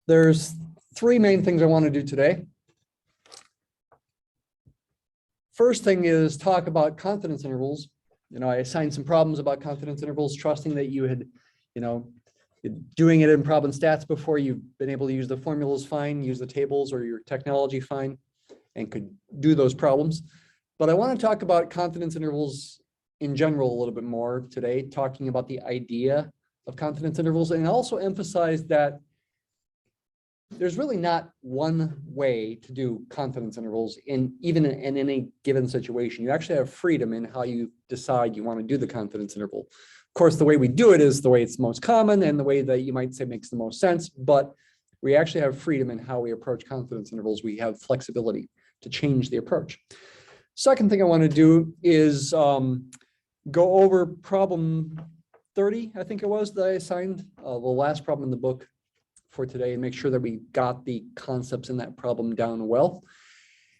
There's three main things I want to do today. First thing is talk about confidence intervals. I assigned some problems about confidence intervals, trusting that you had, doing it in problem stats before, you've been able to use the formulas fine, use the tables or your technology fine, and could do those problems. But I want to talk about confidence intervals in general a little bit more today, talking about the idea of confidence intervals, and also emphasize that there's really not one way to do confidence intervals even in any given situation. You actually have freedom in how you decide you want to do the confidence interval. Of course, the way we do it is the way it's most common and the way that you might say makes the most sense, but we actually have freedom in how we approach confidence intervals. We have flexibility to change the approach. Second thing I want to do is go over problem 30, I think it was, that I assigned, the last problem in the book for today, and make sure that we got the concepts in that problem down well.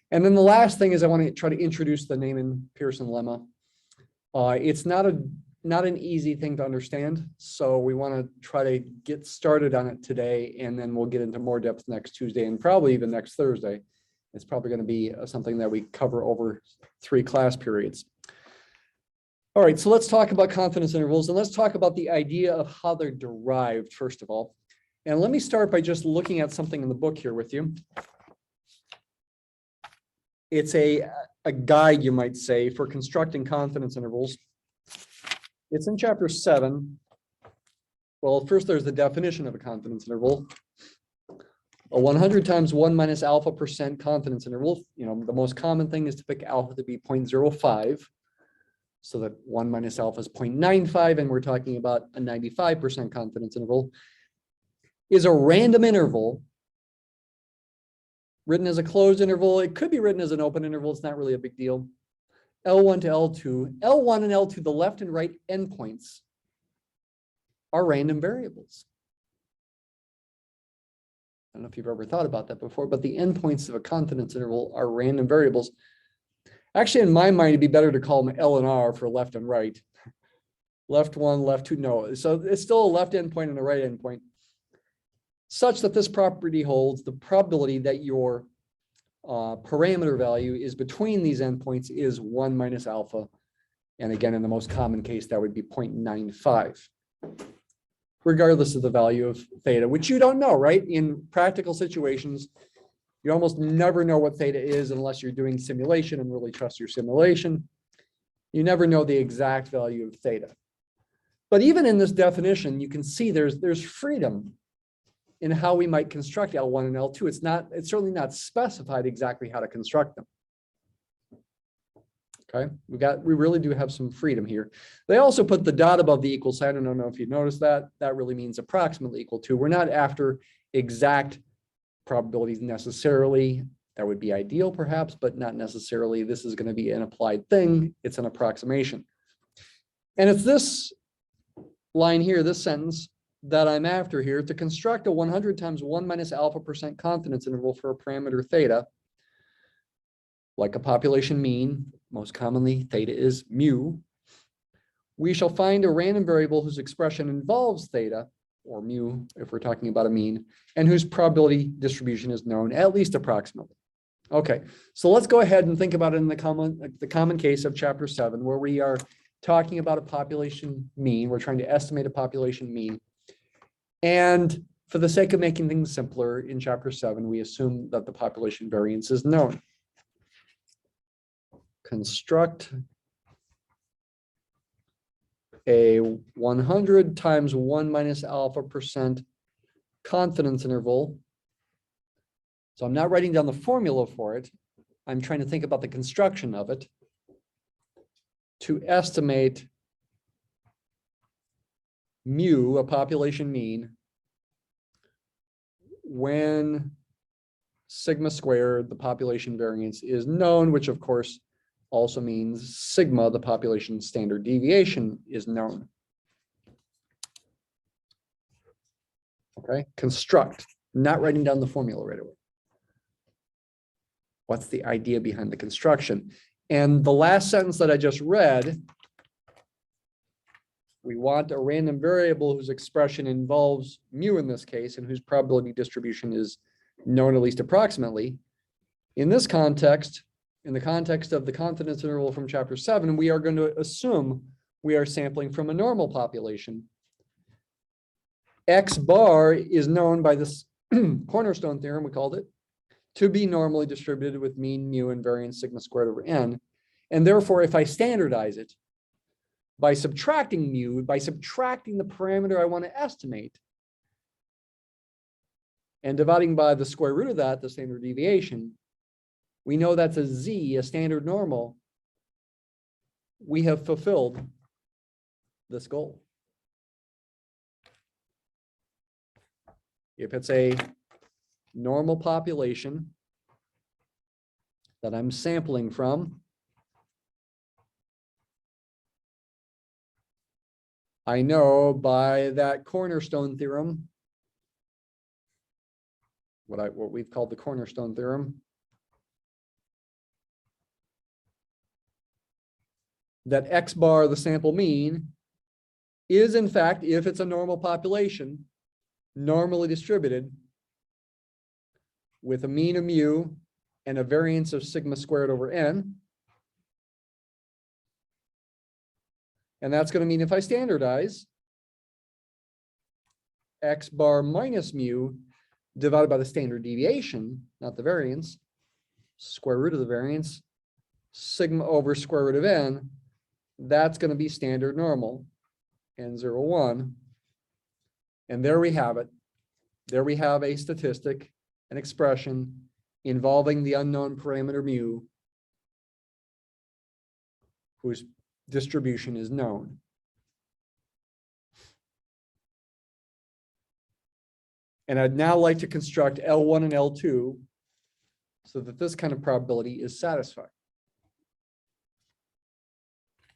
And then the last thing is I want to try to introduce the Neyman-Pearson Lemma. It's not an easy thing to understand, so we want to try to get started on it today, and then we'll get into more depth next Tuesday and probably even next Thursday. It's probably going to be something that we cover over 3 class periods. All right, so let's talk about confidence intervals, and let's talk about the idea of how they're derived, first of all. And let me start by just looking at something in the book here with you. It's a guide, you might say, for constructing confidence intervals. It's in chapter 7. Well, first there's the definition of a confidence interval. A 100 times 1 minus alpha % confidence interval. The most common thing is to pick alpha to be 0.05. So that 1 minus alpha is 0.95, and we're talking about a 95% confidence interval. Is a random interval written as a closed interval. It could be written as an open interval. It's not really a big deal. L1 to L2. L1 and L2, the left and right endpoints, are random variables. I don't know if you've ever thought about that before, but the endpoints of a confidence interval are random variables. Actually, in my mind, it'd be better to call them L and R for left and right. Left 1, left 2, no. So it's still a left endpoint and a right endpoint, such that this property holds the probability that your parameter value is between these endpoints is 1 minus alpha. And again, in the most common case, that would be 0.95, regardless of the value of theta, which you don't know, right? In practical situations, you almost never know what theta is unless you're doing simulation and really trust your simulation. You never know the exact value of theta. But even in this definition, you can see there's freedom in how we might construct L1 and L2. It's certainly not specified exactly how to construct them. Okay, we really do have some freedom here. They also put the dot above the equal sign. I don't know if you noticed that. That really means approximately equal to. We're not after exact probabilities necessarily. That would be ideal perhaps, but not necessarily. This is going to be an applied thing. It's an approximation. And it's this line here, this sentence, that I'm after here. To construct a 100 times 1 minus alpha % confidence interval for a parameter theta, like a population mean, most commonly theta is mu, we shall find a random variable whose expression involves theta, or mu if we're talking about a mean, and whose probability distribution is known, at least approximately. Okay, so let's go ahead and think about it in the common case of chapter 7, where we are talking about a population mean. We're trying to estimate a population mean. And for the sake of making things simpler, in chapter 7, we assume that the population variance is known. Construct a 100 times 1 minus alpha % confidence interval. So I'm not writing down the formula for it. I'm trying to think about the construction of it to estimate mu, a population mean, when sigma squared, the population variance, is known, which of course also means sigma, the population standard deviation, is known. Okay, construct, not writing down the formula right away. What's the idea behind the construction? And the last sentence that I just read We want a random variable whose expression involves mu in this case, and whose probability distribution is known at least approximately. In this context, in the context of the confidence interval from chapter 7, we are going to assume we are sampling from a normal population. X bar is known by this cornerstone theorem, we called it, to be normally distributed with mean, mu, and variance sigma squared over n. And therefore, if I standardize it by subtracting mu, by subtracting the parameter I want to estimate, and dividing by the square root of that, the standard deviation, we know that's a z, a standard normal. We have fulfilled this goal. If it's a normal population that I'm sampling from, I know by that cornerstone theorem, what we've called the cornerstone theorem, that X bar, the sample mean, is in fact, if it's a normal population, normally distributed with a mean of mu and a variance of sigma squared over n. And that's going to mean if I standardize, X bar minus mu divided by the standard deviation, not the variance, square root of the variance, sigma over square root of n, that's going to be standard normal, n0, 1. And there we have it. There we have a statistic, an expression involving the unknown parameter mu, whose distribution is known. And I'd now like to construct L1 and L2 so that this kind of probability is satisfied.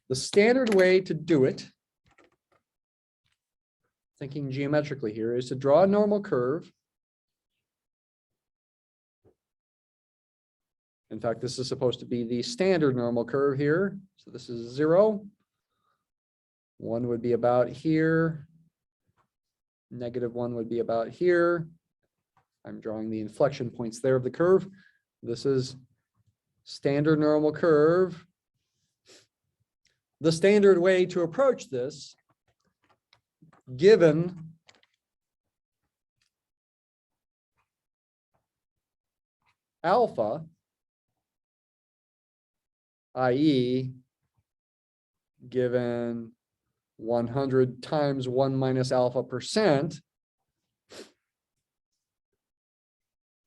The standard way to do it, thinking geometrically here, is to draw a normal curve. In fact, this is supposed to be the standard normal curve here. So this is 0. 1 would be about here. -1 would be about here. I'm drawing the inflection points there of the curve. This is standard normal curve. The standard way to approach this, given alpha, i.e., given 100 times 1 minus alpha %,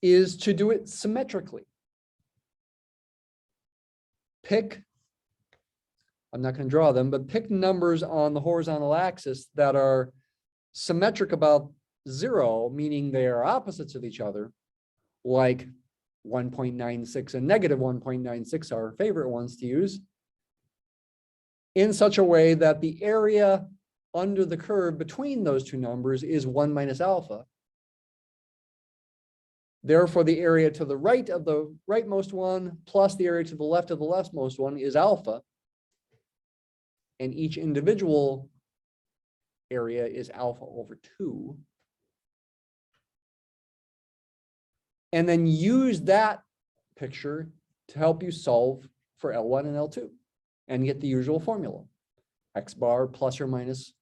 is to do it symmetrically. Pick, I'm not going to draw them, but pick numbers on the horizontal axis that are symmetric about 0, meaning they are opposites of each other, like 1.96 and -1.96 are our favorite ones to use, in such a way that the area under the curve between those two numbers is 1 minus alpha. Therefore, the area to the right of the rightmost one plus the area to the left of the leftmost one is alpha. And each individual area is alpha over 2. And then use that picture to help you solve for L1 and L2 and get the usual formula. X bar plus or minus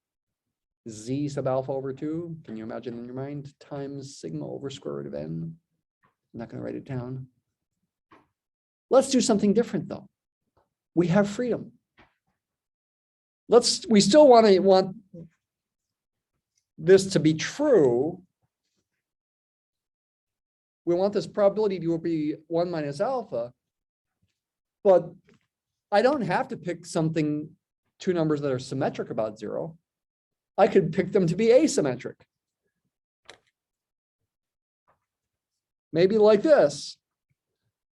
z sub alpha over 2. Can you imagine in your mind? Times sigma over square root of n. I'm not going to write it down. Let's do something different though. We have freedom. We still want this to be true. We want this probability to be 1 minus alpha, but I don't have to pick two numbers that are symmetric about 0. I could pick them to be asymmetric. Maybe like this.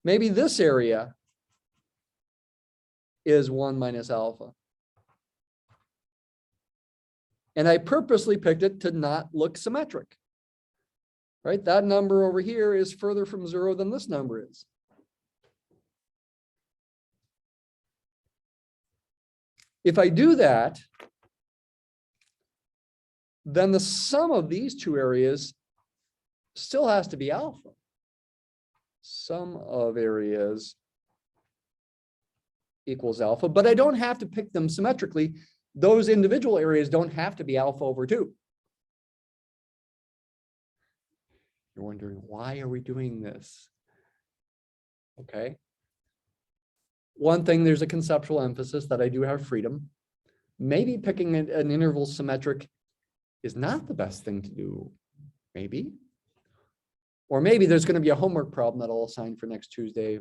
Maybe this area is 1 minus alpha. And I purposely picked it to not look symmetric. Right? That number over here is further from 0 than this number is. If I do that, then the sum of these two areas still has to be alpha. Sum of areas equals alpha, but I don't have to pick them symmetrically. Those individual areas don't have to be alpha over 2. You're wondering, why are we doing this? Okay. One thing, there's a conceptual emphasis that I do have freedom. Maybe picking an interval symmetric is not the best thing to do. Maybe. Or maybe there's going to be a homework problem that I'll assign for next Tuesday.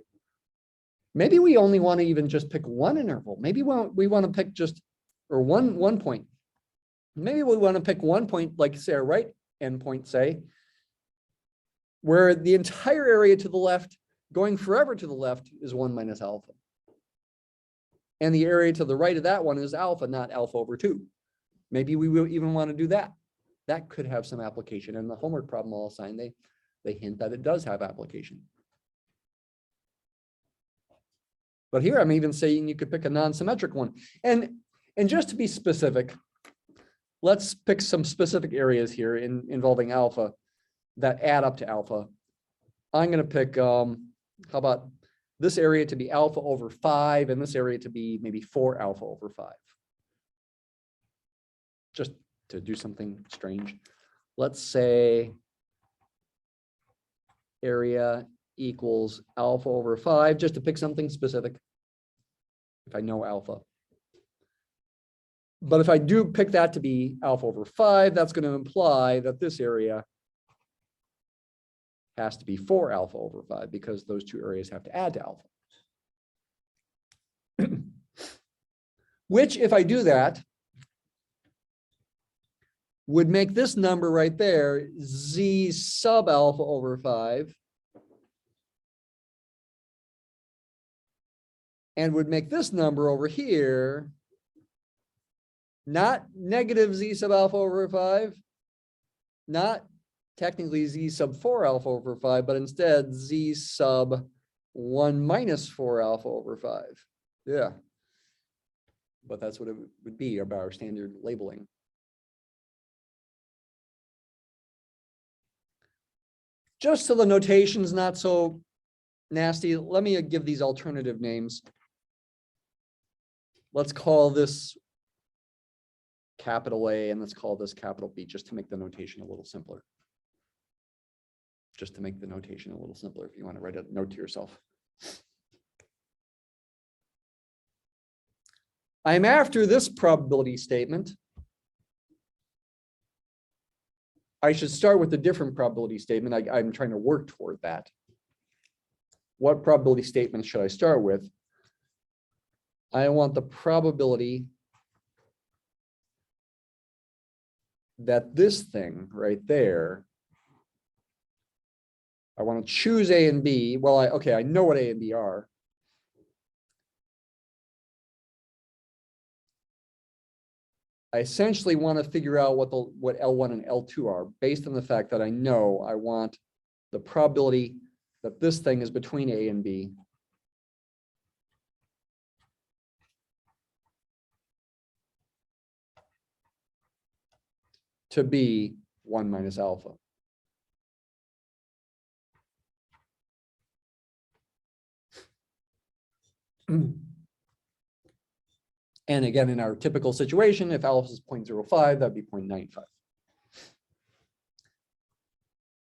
Maybe we only want to even just pick one interval. Maybe we want to pick just, or one point. Maybe we want to pick one point, like say our right endpoint, say, where the entire area to the left, going forever to the left, is 1 minus alpha. And the area to the right of that one is alpha, not alpha over 2. Maybe we will even want to do that. That could have some application. And the homework problem I'll assign, they hint that it does have application. But here I'm even saying you could pick a non-symmetric one. And just to be specific, let's pick some specific areas here involving alpha that add up to alpha. I'm going to pick, how about this area to be alpha over 5 and this area to be maybe 4 alpha over 5. Just to do something strange. Let's say area equals alpha over 5, just to pick something specific, if I know alpha. But if I do pick that to be alpha over 5, that's going to imply that this area has to be 4 alpha over 5, because those two areas have to add to alpha. Which, if I do that, would make this number right there z sub alpha over 5, and would make this number over here not negative z sub alpha over 5, not technically z sub 4 alpha over 5, but instead z sub 1 minus 4 alpha over 5. Yeah. But that's what it would be about our standard labeling. Just so the notation's not so nasty, let me give these alternative names. Let's call this capital A and let's call this capital B, just to make the notation a little simpler. Just to make the notation a little simpler, if you want to write a note to yourself. I'm after this probability statement. I should start with a different probability statement. I'm trying to work toward that. What probability statement should I start with? I want the probability that this thing right there, I want to choose A and B. Well, I know what A and B are. I essentially want to figure out what L1 and L2 are, based on the fact that I know I want the probability that this thing is between A and B to be 1 minus alpha. And again, in our typical situation, if alpha is 0.05, that'd be 0.95.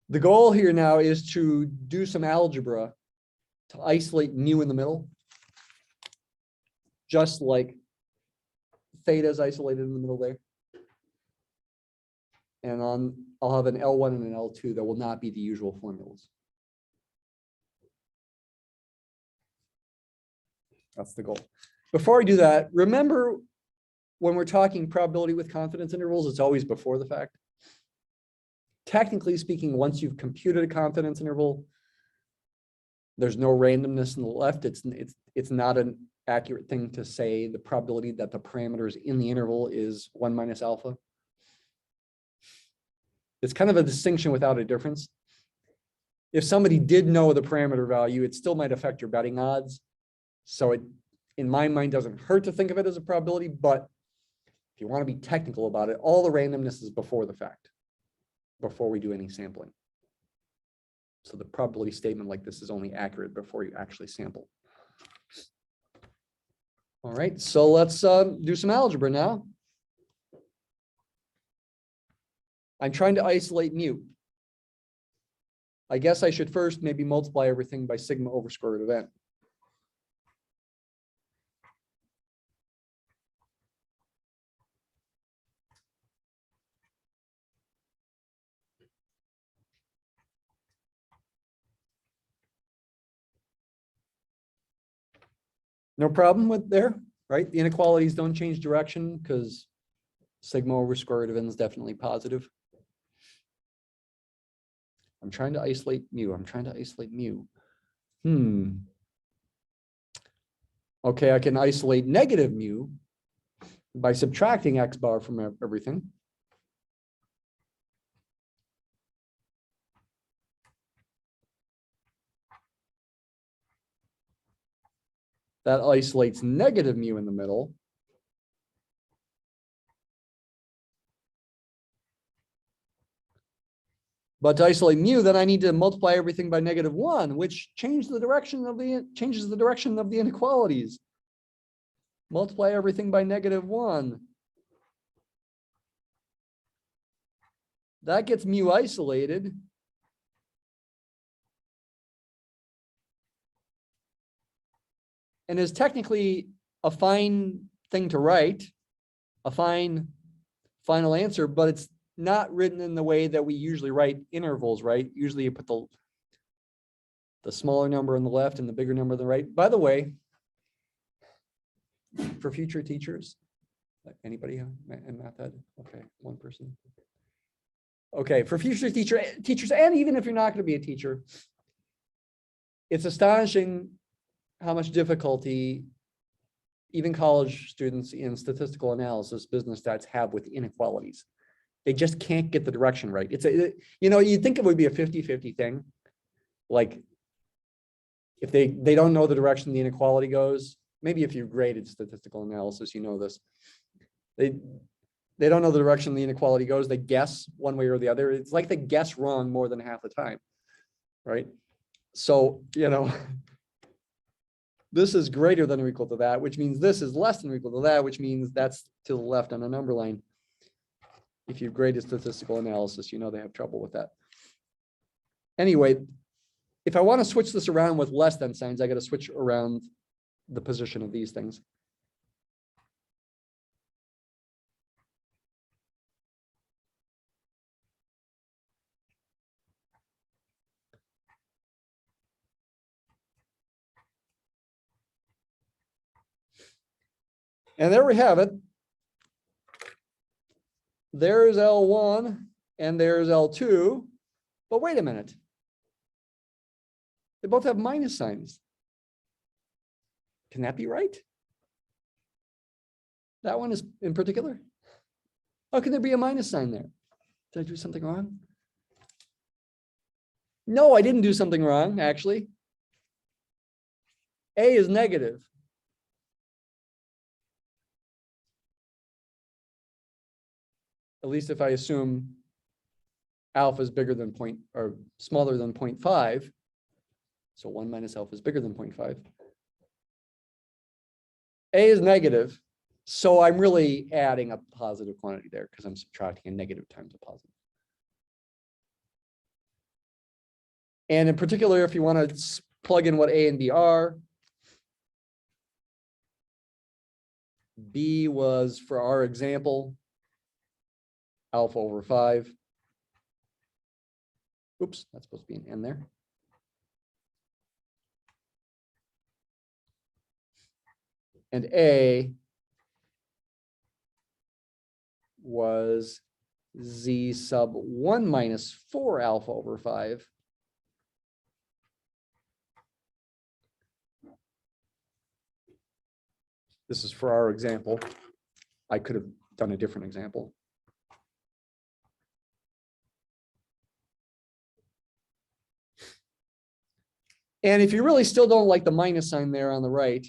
The goal here now is to do some algebra to isolate mu in the middle, just like theta is isolated in the middle there. And I'll have an L1 and an L2 that will not be the usual formulas. That's the goal. Before I do that, remember when we're talking probability with confidence intervals, it's always before the fact. Technically speaking, once you've computed a confidence interval, there's no randomness in the left. It's not an accurate thing to say the probability that the parameters in the interval is 1 minus alpha. It's kind of a distinction without a difference. If somebody did know the parameter value, it still might affect your betting odds. So it, in my mind, doesn't hurt to think of it as a probability, but if you want to be technical about it, all the randomness is before the fact, before we do any sampling. So the probability statement like this is only accurate before you actually sample. All right, so let's do some algebra now. I'm trying to isolate mu. I guess I should first maybe multiply everything by sigma over square root of n. No problem with there, right? The inequalities don't change direction because sigma over square root of n is definitely positive. I'm trying to isolate mu. I'm trying to isolate mu. Okay, I can isolate negative mu by subtracting x bar from everything. That isolates negative mu in the middle. But to isolate mu, then I need to multiply everything by -1, which changes the direction of the inequalities. Multiply everything by -1. That gets mu isolated. And is technically a fine thing to write, a fine final answer, but it's not written in the way that we usually write intervals, right? Usually you put the smaller number on the left and the bigger number on the right. By the way, for future teachers, anybody in math ed? Okay, one person. Okay, for future teachers, and even if you're not going to be a teacher, it's astonishing how much difficulty even college students in statistical analysis, business stats have with inequalities. They just can't get the direction right. You'd think it would be a 50-50 thing. Like if they don't know the direction the inequality goes, maybe if you graded statistical analysis, you know this. They don't know the direction the inequality goes. They guess one way or the other. It's like they guess wrong more than half the time, right? So, this is greater than or equal to that, which means this is less than or equal to that, which means that's to the left on a number line. If you've graded statistical analysis, they have trouble with that. Anyway, if I want to switch this around with less than signs, I got to switch around the position of these things. And there we have it. There's L1 and there's L2. But wait a minute. They both have minus signs. Can that be right? That one is in particular. How can there be a minus sign there? Did I do something wrong? No, I didn't do something wrong, actually. A is negative. At least if I assume alpha is bigger than smaller than 0.5. So 1 minus alpha is bigger than 0.5. A is negative. So I'm really adding a positive quantity there because I'm subtracting a negative times a positive. And in particular, if you want to plug in what A and B are, B was, for our example, alpha over 5. Oops, that's supposed to be an N there. And A was Z sub 1 minus 4 alpha over 5. This is for our example. I could have done a different example. And if you really still don't like the minus sign there on the right,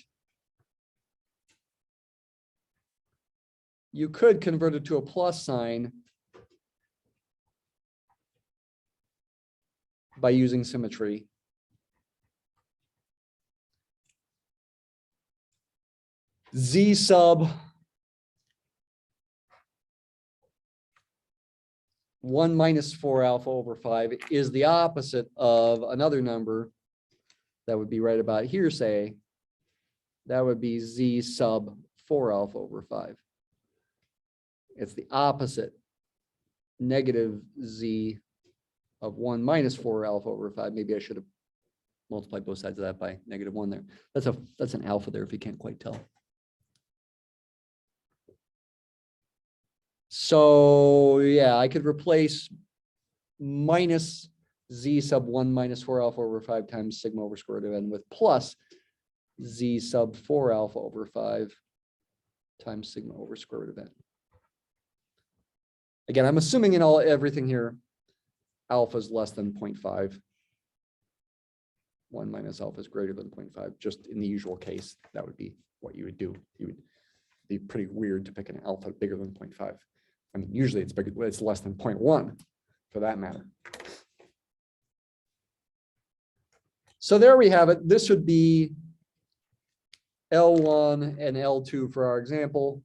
you could convert it to a plus sign by using symmetry. Z sub 1 minus 4 alpha over 5 is the opposite of another number that would be right about here, say. That would be Z sub 4 alpha over 5. It's the opposite, negative Z of 1 minus 4 alpha over 5. Maybe I should have multiplied both sides of that by -1 there. That's an alpha there if you can't quite tell. So yeah, I could replace minus Z sub 1 minus 4 alpha over 5 times sigma over square root of n with plus Z sub 4 alpha over 5 times sigma over square root of n. Again, I'm assuming in everything here, alpha is less than 0.5. 1 minus alpha is greater than 0.5. Just in the usual case, that would be what you would do. You would be pretty weird to pick an alpha bigger than 0.5. I mean, usually it's bigger, it's less than 0.1 for that matter. So there we have it. This would be L1 and L2 for our example.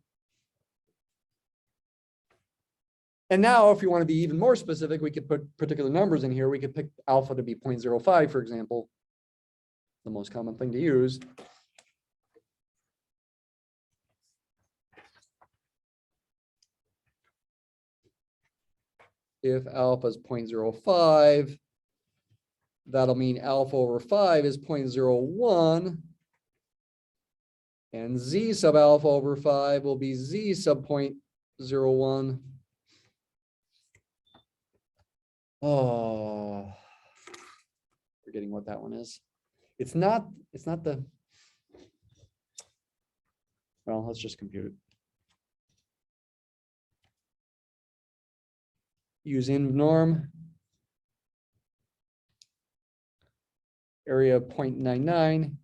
And now if you want to be even more specific, we could put particular numbers in here. We could pick alpha to be 0.05, for example, the most common thing to use. If alpha is 0.05, that'll mean alpha over 5 is 0.01. And Z sub alpha over 5 will be Z sub 0.01. Oh, forgetting what that one is. It's not the, well, let's just compute it. Use inv norm. Area 0.99.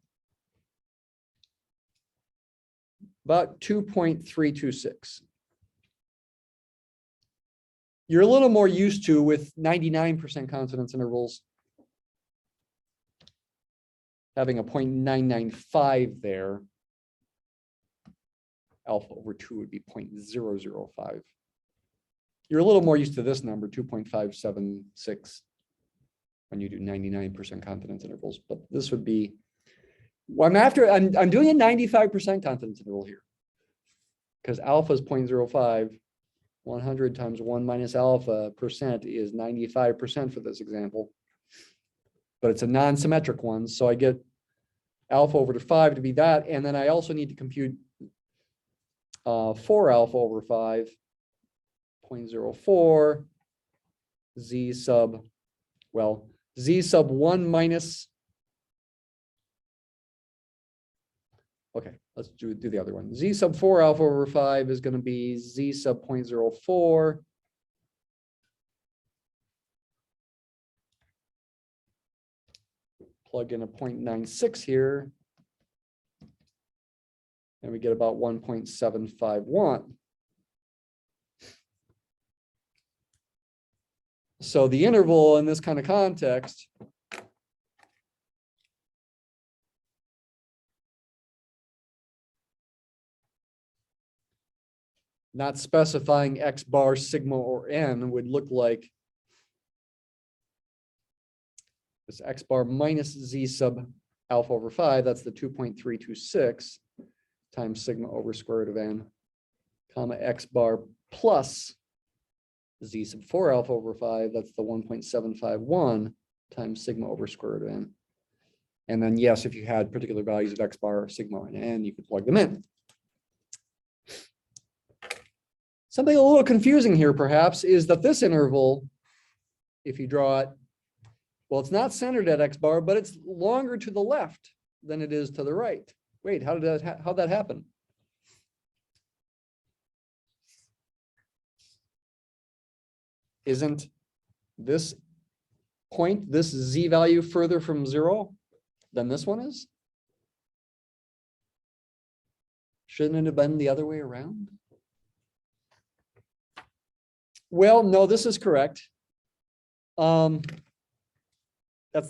About 2.326. You're a little more used to with 99% confidence intervals having a 0.995 there. Alpha over 2 would be 0.005. You're a little more used to this number, 2.576, when you do 99% confidence intervals. But this would be, well, I'm doing a 95% confidence interval here because alpha is 0.05. 100 times 1 minus alpha percent is 95% for this example. But it's a non-symmetric one, so I get alpha over to 5 to be that. And then I also need to compute 4 alpha over 5, 0.04, Z sub, well, Z sub 1 minus, okay, let's do the other one. Z sub 4 alpha over 5 is going to be Z sub 0.04. Plug in a 0.96 here. And we get about 1.751. So the interval in this kind of context not specifying X bar, sigma, or n would look like this X bar minus Z sub alpha over 5, that's the 2.326 times sigma over square root of n, comma X bar plus Z sub 4 alpha over 5, that's the 1.751 times sigma over square root of n. And then yes, if you had particular values of X bar, sigma, and n, you could plug them in. Something a little confusing here, perhaps, is that this interval, if you draw it, well, it's not centered at X bar, but it's longer to the left than it is to the right. Wait, how'd that happen? Isn't this point, this Z value, further from 0 than this one is? Shouldn't it have been the other way around? Well, no, this is correct. That's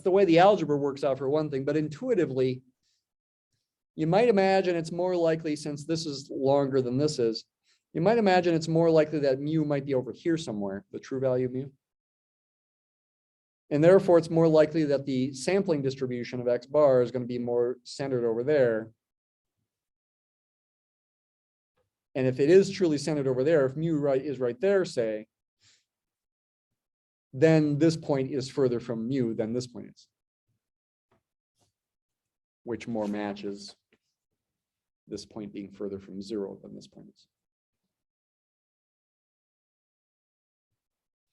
the way the algebra works out for one thing, but intuitively, you might imagine it's more likely, since this is longer than this is, you might imagine it's more likely that mu might be over here somewhere, the true value of mu. And therefore, it's more likely that the sampling distribution of x bar is going to be more centered over there. And if it is truly centered over there, if mu is right there, say, then this point is further from mu than this point is, which more matches this point being further from 0 than this point is.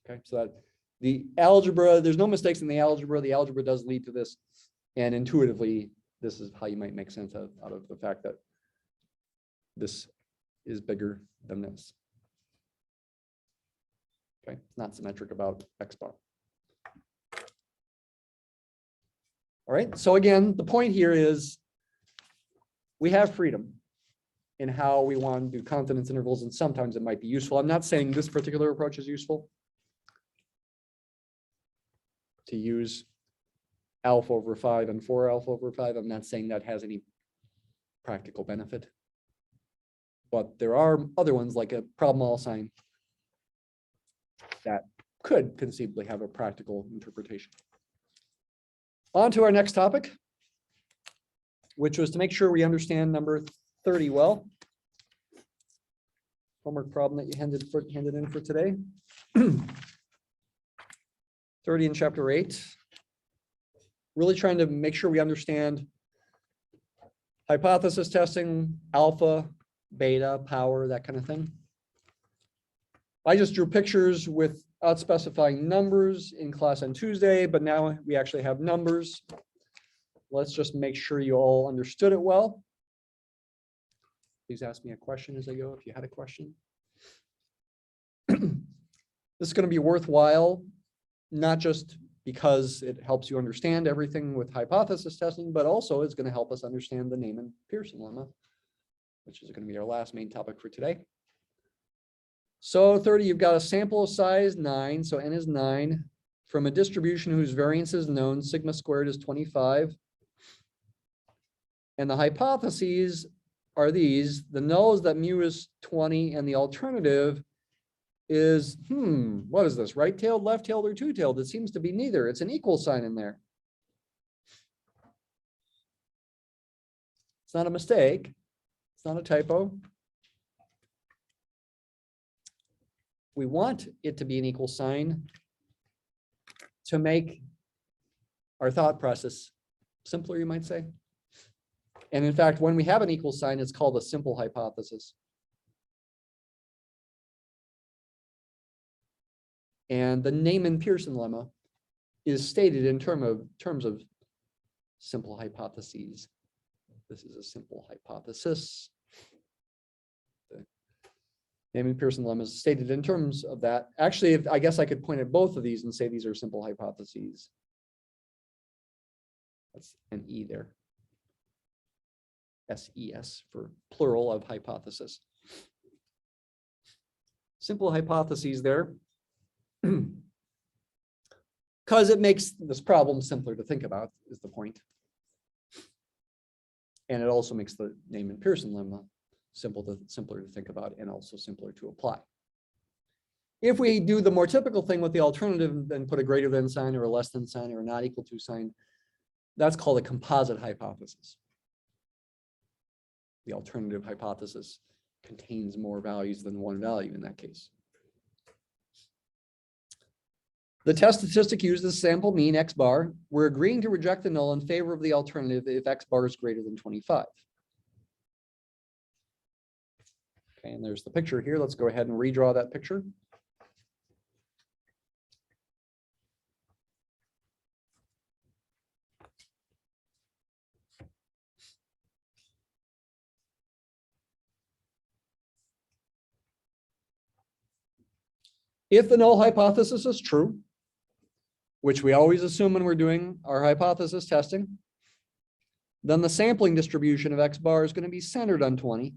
Okay, so that the algebra, there's no mistakes in the algebra. The algebra does lead to this. And intuitively, this is how you might make sense out of the fact that this is bigger than this. Okay, it's not symmetric about x bar. All right, so again, the point here is we have freedom in how we want to do confidence intervals, and sometimes it might be useful. I'm not saying this particular approach is useful to use alpha over 5 and 4 alpha over 5. I'm not saying that has any practical benefit. But there are other ones, like a problem all sign, that could conceivably have a practical interpretation. On to our next topic, which was to make sure we understand number 30 well. Homework problem that you handed in for today. 30 in chapter 8. Really trying to make sure we understand hypothesis testing, alpha, beta, power, that kind of thing. I just drew pictures without specifying numbers in class on Tuesday, but now we actually have numbers. Let's just make sure you all understood it well. Please ask me a question as I go if you had a question. This is going to be worthwhile, not just because it helps you understand everything with hypothesis testing, but also it's going to help us understand the Neyman-Pearson Lemma, which is going to be our last main topic for today. So 30, you've got a sample of size 9, so n is 9, from a distribution whose variance is known, sigma squared is 25. And the hypotheses are these. The null is that mu is 20, and the alternative is, what is this, right-tailed, left-tailed, or two-tailed? It seems to be neither. It's an equal sign in there. It's not a mistake. It's not a typo. We want it to be an equal sign to make our thought process simpler, you might say. And in fact, when we have an equal sign, it's called a simple hypothesis. And the Neyman-Pearson lemma is stated in terms of simple hypotheses. This is a simple hypothesis. The Neyman-Pearson lemma is stated in terms of that. Actually, I guess I could point at both of these and say these are simple hypotheses. That's an E there. SES for plural of hypothesis. Simple hypotheses there. Because it makes this problem simpler to think about, is the point. And it also makes the Neyman-Pearson lemma simpler to think about and also simpler to apply. If we do the more typical thing with the alternative and put a greater than sign or a less than sign or a not equal to sign, that's called a composite hypothesis. The alternative hypothesis contains more values than one value in that case. The test statistic uses sample mean x bar. We're agreeing to reject the null in favor of the alternative if x bar is greater than 25. Okay, and there's the picture here. Let's go ahead and redraw that picture. If the null hypothesis is true, which we always assume when we're doing our hypothesis testing, then the sampling distribution of x bar is going to be centered on 20.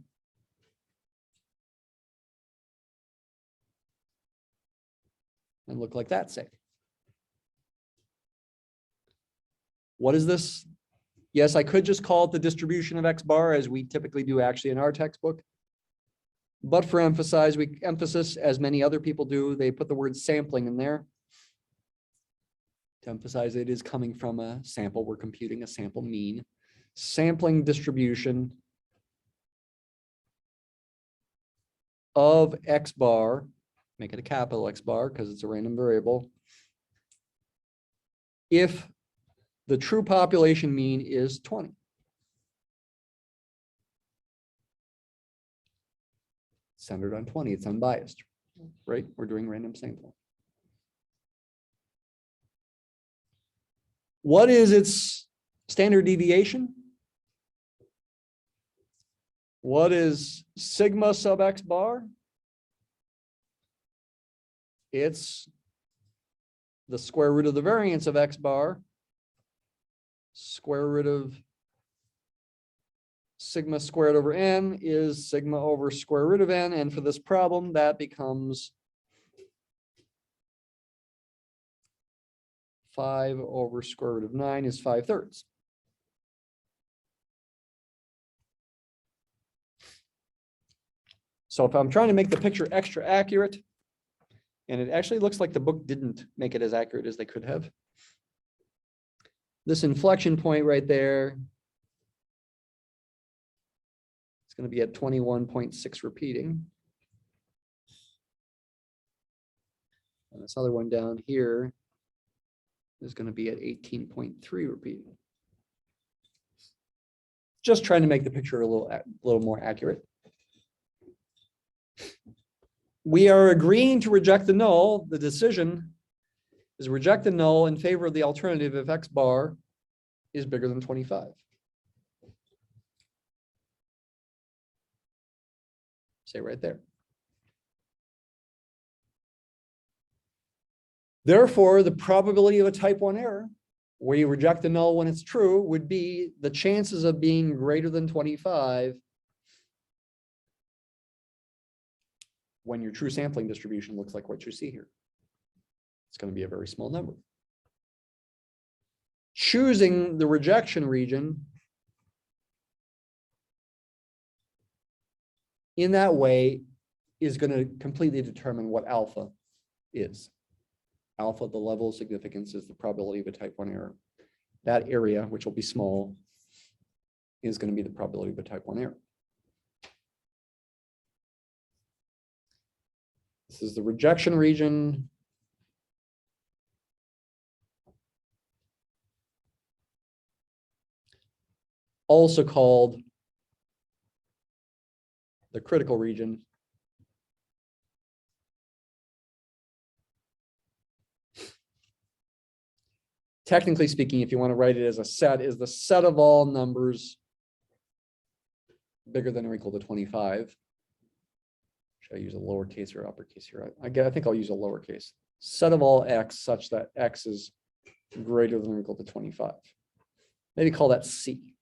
and look like that, say. What is this? Yes, I could just call it the distribution of X bar, as we typically do actually in our textbook. But for emphasis, as many other people do, they put the word sampling in there to emphasize it is coming from a sample. We're computing a sample mean. Sampling distribution of X bar, make it a capital X bar because it's a random variable, if the true population mean is 20. Centered on 20, it's unbiased, right? We're doing random sampling. What is its standard deviation? What is sigma sub X bar? It's the square root of the variance of X bar, square root of sigma squared over n is sigma over square root of n, and for this problem that becomes 5 over square root of 9 is 5/3. So if I'm trying to make the picture extra accurate, and it actually looks like the book didn't make it as accurate as they could have, this inflection point right there, it's going to be at 21.6 repeating. And this other one down here is going to be at 18.3 repeating. Just trying to make the picture a little more accurate. We are agreeing to reject the null. The decision is reject the null in favor of the alternative if X bar is bigger than 25. Say right there. Therefore, the probability of a type 1 error, where you reject the null when it's true, would be the chances of being greater than 25 when your true sampling distribution looks like what you see here. It's going to be a very small number. Choosing the rejection region in that way is going to completely determine what alpha is. Alpha, the level of significance, is the probability of a type 1 error. That area, which will be small, is going to be the probability of a type 1 error. This is the rejection region. Also called the critical region. Technically speaking, if you want to write it as a set, is the set of all numbers bigger than or equal to 25. Should I use a lowercase or uppercase here? I think I'll use a lowercase. Set of all x such that x is greater than or equal to 25. Maybe call that C.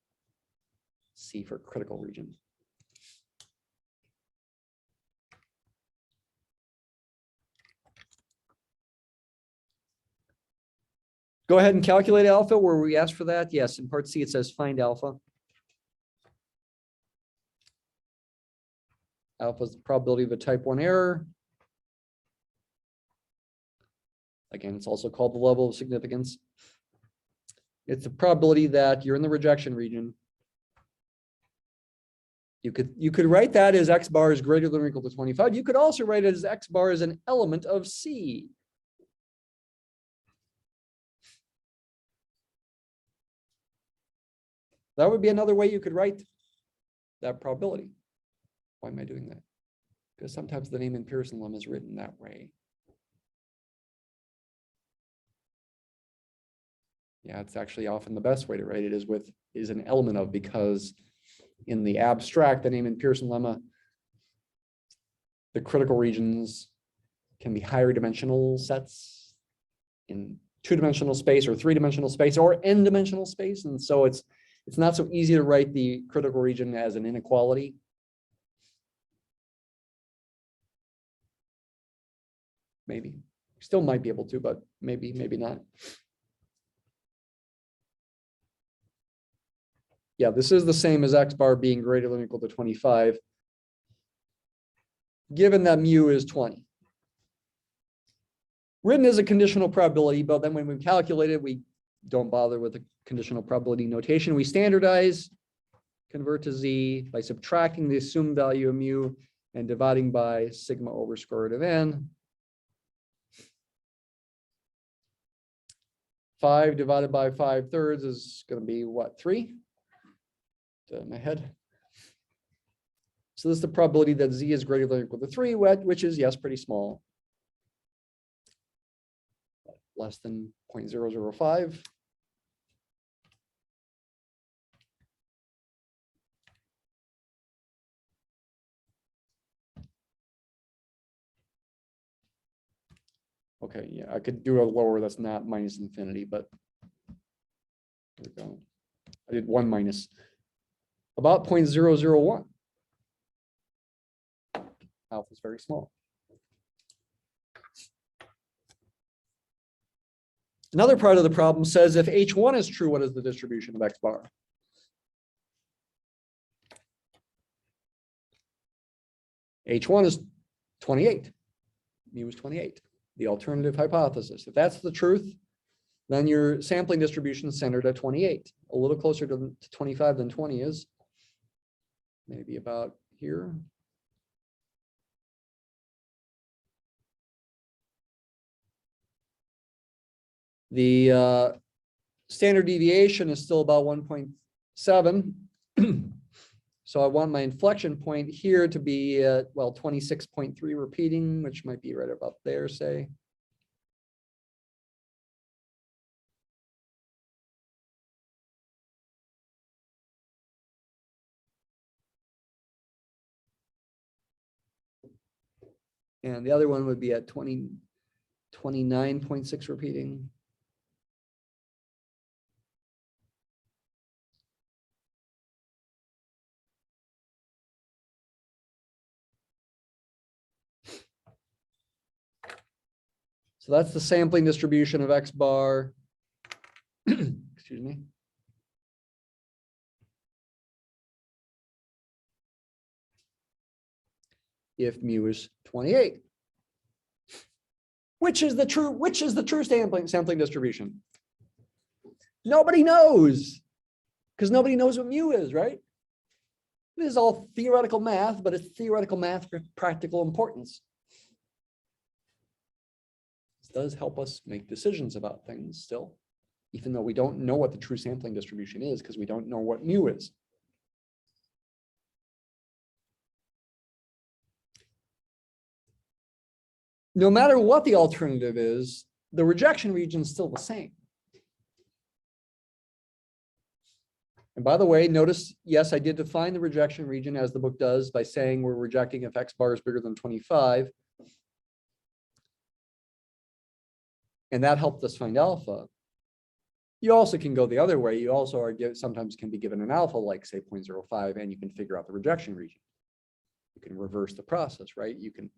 C for critical region. Go ahead and calculate alpha where we asked for that. Yes, in part C it says find alpha. Alpha is the probability of a type 1 error. Again, it's also called the level of significance. It's the probability that you're in the rejection region. You could write that as X bar is greater than or equal to 25. You could also write it as X bar is an element of C. That would be another way you could write that probability. Why am I doing that? Because sometimes the Neyman-Pearson Lemma is written that way. Yeah, it's actually often the best way to write it is an element of, because in the abstract, the Neyman-Pearson Lemma, the critical regions can be higher dimensional sets in 2-dimensional space or 3-dimensional space or n-dimensional space. And so it's not so easy to write the critical region as an inequality. Maybe Still might be able to, but maybe not. Yeah, this is the same as X bar being greater than or equal to 25, given that mu is 20. Written as a conditional probability, but then when we calculate it, we don't bother with the conditional probability notation. We standardize, convert to Z by subtracting the assumed value of mu and dividing by sigma over square root of n. 5 divided by 5/3 is going to be what, 3? In my head. So this is the probability that Z is greater than or equal to 3, which is, yes, pretty small. Less than 0.005. Okay, yeah, I could do a lower that's not minus infinity, but there we go. I did 1 minus. About 0.001. Alpha is very small. Another part of the problem says if H1 is true, what is the distribution of X bar? H1 is 28. Mu is 28. The alternative hypothesis. If that's the truth, then your sampling distribution is centered at 28. A little closer to 25 than 20 is. Maybe about here. The standard deviation is still about 1.7. So I want my inflection point here to be at, well, 26.3 repeating, which might be right about there, say. And the other one would be at 29.6 repeating. So that's the sampling distribution of X bar. Excuse me. If mu is 28. Which is the true sampling distribution? Nobody knows, because nobody knows what mu is, right? This is all theoretical math, but it's theoretical math for practical importance. This does help us make decisions about things still, even though we don't know what the true sampling distribution is, because we don't know what mu is. No matter what the alternative is, the rejection region is still the same. And by the way, notice, yes, I did define the rejection region as the book does by saying we're rejecting if X bar is bigger than 25. And that helped us find alpha. You also can go the other way. You also are sometimes can be given an alpha, like say 0.05, and you can figure out the rejection region. You can reverse the process, right? You can,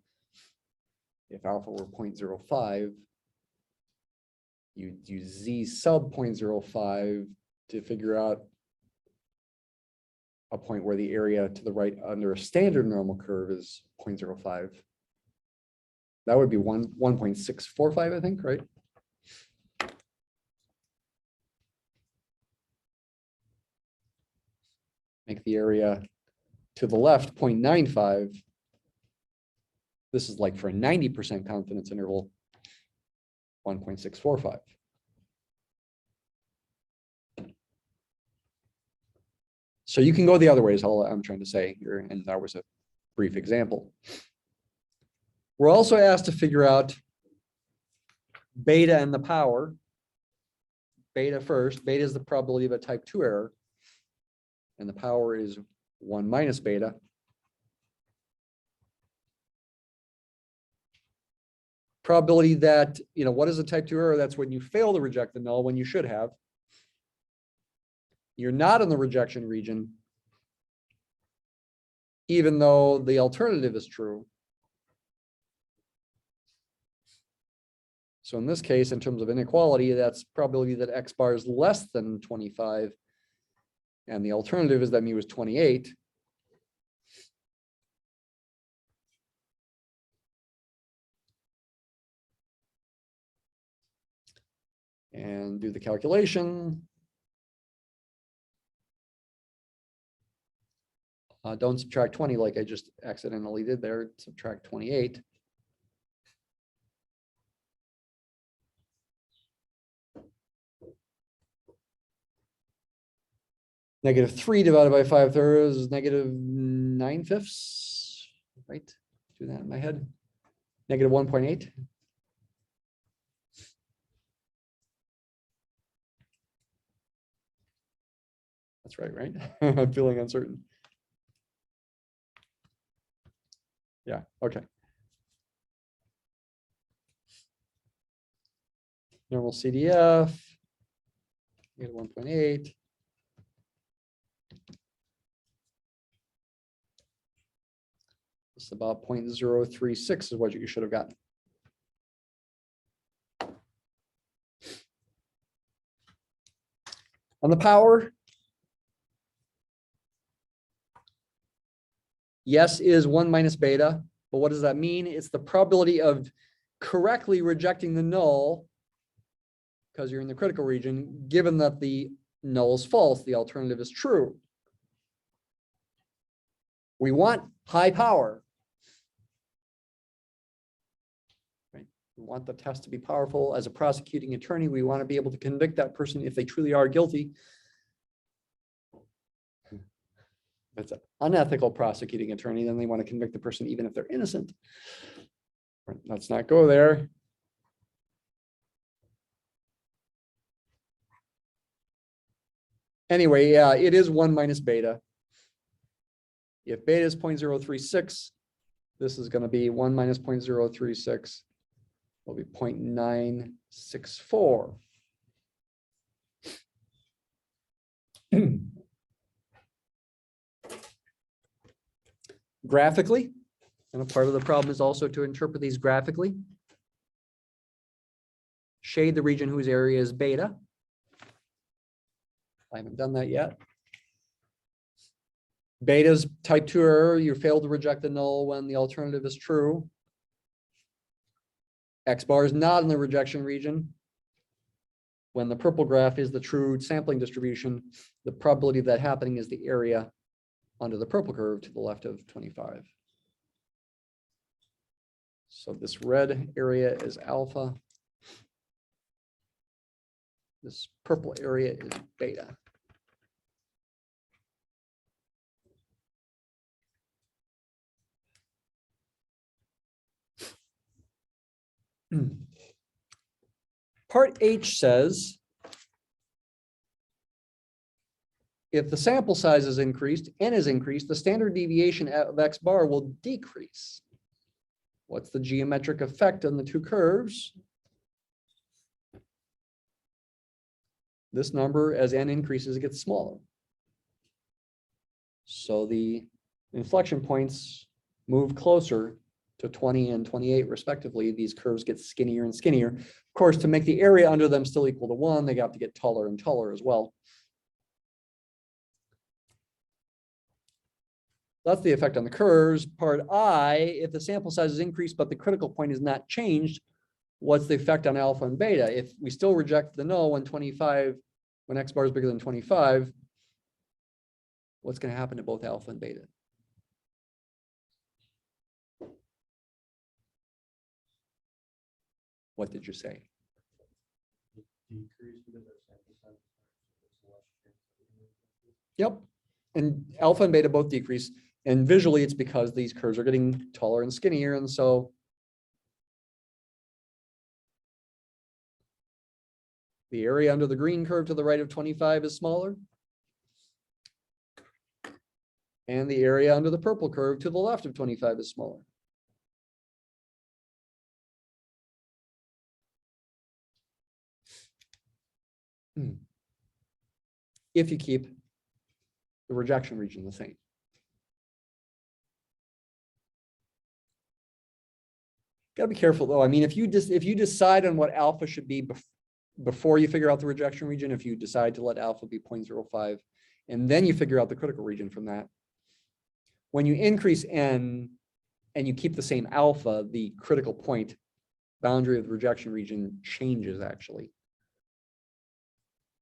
if alpha were 0.05, you'd use Z sub 0.05 to figure out a point where the area to the right under a standard normal curve is 0.05. That would be 1.645, I think, right? Make the area to the left 0.95. This is like for a 90% confidence interval, 1.645. So you can go the other way is all I'm trying to say here, and that was a brief example. We're also asked to figure out beta and the power. Beta first. Beta is the probability of a type 2 error, and the power is 1 minus beta. Probability that, what is a type 2 error? That's when you fail to reject the null when you should have. You're not in the rejection region, even though the alternative is true. So in this case, in terms of inequality, that's probability that X bar is less than 25. And the alternative is that mu is 28. And do the calculation. Don't subtract 20 like I just accidentally did there. Subtract 28. -3 divided by 5/3 is -9/5. Right? Do that in my head. -1.8. That's right? I'm feeling uncertain. Yeah, okay. Normal CDF, -1.8. It's about 0.036 is what you should have gotten. On the power, yes is 1 minus beta, but what does that mean? It's the probability of correctly rejecting the null because you're in the critical region, given that the null is false, the alternative is true. We want high power. Right? We want the test to be powerful. As a prosecuting attorney, we want to be able to convict that person if they truly are guilty. It's an unethical prosecuting attorney, then they want to convict the person even if they're innocent. Let's not go there. Anyway, yeah, it is 1 minus beta. If beta is 0.036, this is going to be 1 minus 0.036. Will be 0.964. Graphically, and a part of the problem is also to interpret these graphically. Shade the region whose area is beta. I haven't done that yet. Beta's type 2 error. You fail to reject the null when the alternative is true. X bar is not in the rejection region. When the purple graph is the true sampling distribution, the probability of that happening is the area under the purple curve to the left of 25. So this red area is alpha. This purple area is beta. Part H says, if the sample size is increased, n is increased, the standard deviation of X bar will decrease. What's the geometric effect on the two curves? This number, as n increases, it gets smaller. So the inflection points move closer to 20 and 28 respectively. These curves get skinnier and skinnier. Of course, to make the area under them still equal to 1, they have to get taller and taller as well. That's the effect on the curves. Part I, if the sample size is increased but the critical point is not changed, what's the effect on alpha and beta? If we still reject the null when X bar is bigger than 25, what's going to happen to both alpha and beta? What did you say? Yep. And alpha and beta both decrease. And visually, it's because these curves are getting taller and skinnier. And so the area under the green curve to the right of 25 is smaller. And the area under the purple curve to the left of 25 is smaller. If you keep the rejection region the same. Gotta be careful though. I mean, if you decide on what alpha should be before you figure out the rejection region, if you decide to let alpha be 0.05, and then you figure out the critical region from that, when you increase n and you keep the same alpha, the critical point boundary of the rejection region changes actually.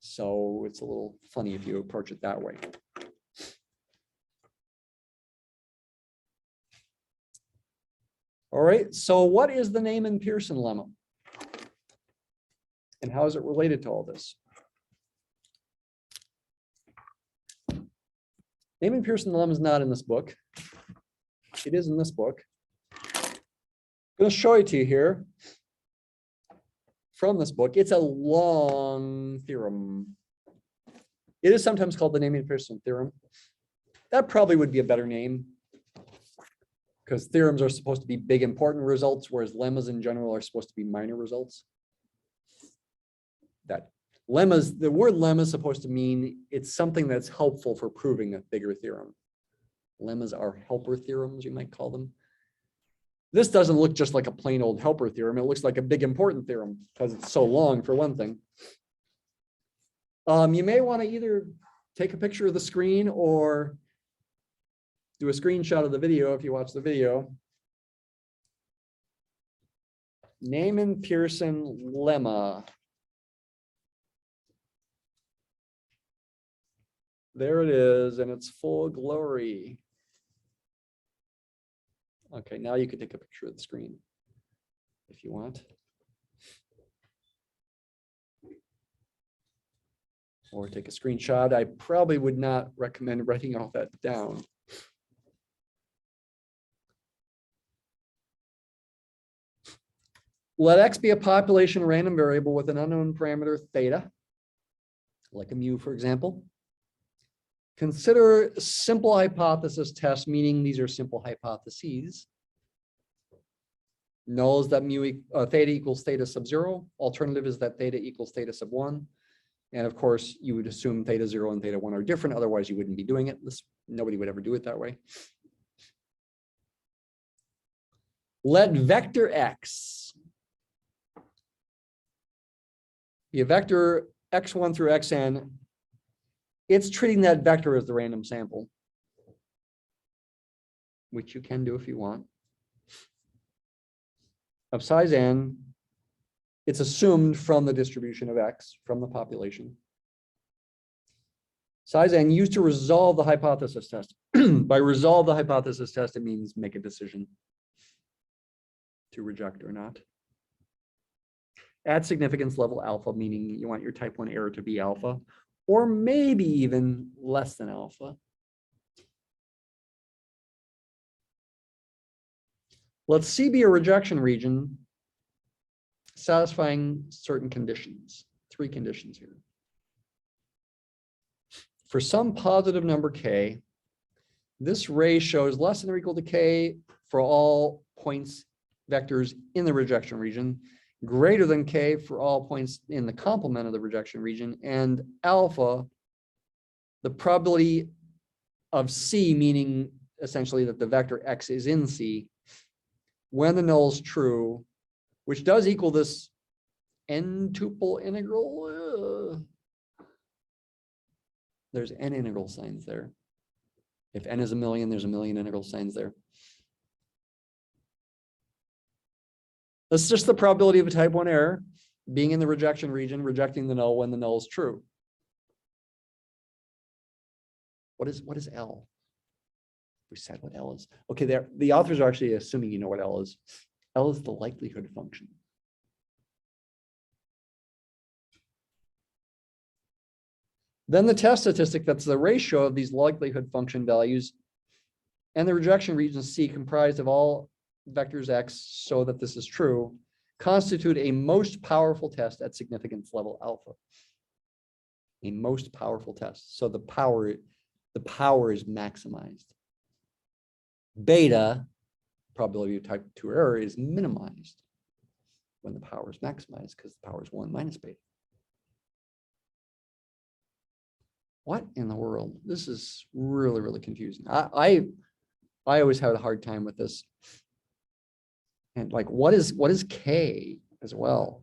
So it's a little funny if you approach it that way. All right, so what is the Neyman-Pearson lemma? And how is it related to all this? Neyman-Pearson lemma is not in this book. It is in this book. I'm going to show it to you here from this book. It's a long theorem. It is sometimes called the Neyman-Pearson theorem. That probably would be a better name, because theorems are supposed to be big, important results, whereas lemmas in general are supposed to be minor results. That lemmas, the word lemma is supposed to mean it's something that's helpful for proving a bigger theorem. Lemmas are helper theorems, you might call them. This doesn't look just like a plain old helper theorem. It looks like a big, important theorem because it's so long, for one thing. You may want to either take a picture of the screen or do a screenshot of the video if you watch the video. Neyman-Pearson lemma. There it is in its full glory. Okay, now you can take a picture of the screen if you want. Or take a screenshot. I probably would not recommend writing all that down. Let X be a population random variable with an unknown parameter theta, like a mu, for example. Consider simple hypothesis tests, meaning these are simple hypotheses. Null is that theta equals theta sub 0. Alternative is that theta equals theta sub 1. And of course, you would assume theta 0 and theta 1 are different. Otherwise, you wouldn't be doing it. Nobody would ever do it that way. Let vector X be a vector x1 through xn. It's treating that vector as the random sample, which you can do if you want, of size n. It's assumed from the distribution of X, from the population. Size n used to resolve the hypothesis test. By resolve the hypothesis test, it means make a decision to reject or not. At significance level alpha, meaning you want your type 1 error to be alpha, or maybe even less than alpha. Let C be a rejection region satisfying certain conditions. 3 conditions here. For some positive number k, this ratio is less than or equal to k for all points vectors in the rejection region, greater than k for all points in the complement of the rejection region, and alpha, the probability of C, meaning essentially that the vector X is in C, when the null is true, which does equal this n-tuple integral. There's n integral signs there. If n is 1,000,000, there's 1,000,000 integral signs there. That's just the probability of a type 1 error being in the rejection region, rejecting the null when the null is true. What is L? We said what L is. Okay, there. The authors are actually assuming you know what L is. L is the likelihood function. Then the test statistic, that's the ratio of these likelihood function values and the rejection region C comprised of all vectors X, so that this is true, constitute a most powerful test at significance level alpha. A most powerful test. So the power is maximized. Beta, probability of type 2 error, is minimized when the power is maximized, because the power is 1 minus beta. What in the world? This is really, really confusing. I always had a hard time with this. And like, what is K as well?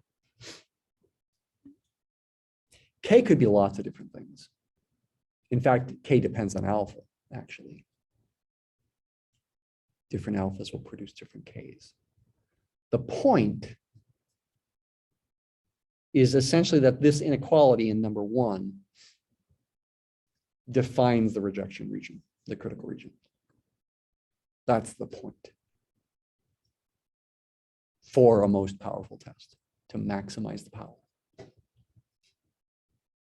K could be lots of different things. In fact, K depends on alpha, actually. Different alphas will produce different Ks. The point is essentially that this inequality in number 1 defines the rejection region, the critical region. That's the point for a most powerful test, to maximize the power.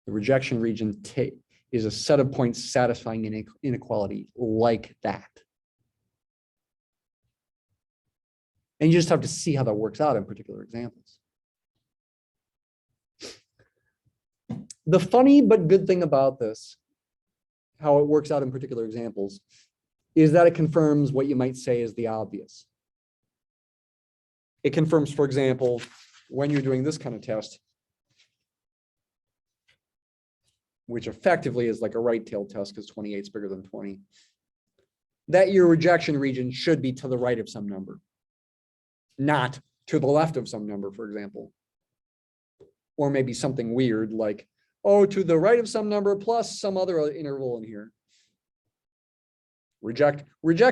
The rejection region is a set of points satisfying an inequality like that. And you just have to see how that works out in particular examples. The funny but good thing about this, how it works out in particular examples, is that it confirms what you might say is the obvious. It confirms, for example, when you're doing this kind of test, which effectively is like a right-tailed test because 28 is bigger than 20, that your rejection region should be to the right of some number, not to the left of some number, for example. Or maybe something weird like, oh, to the right of some number plus some other interval in here. Reject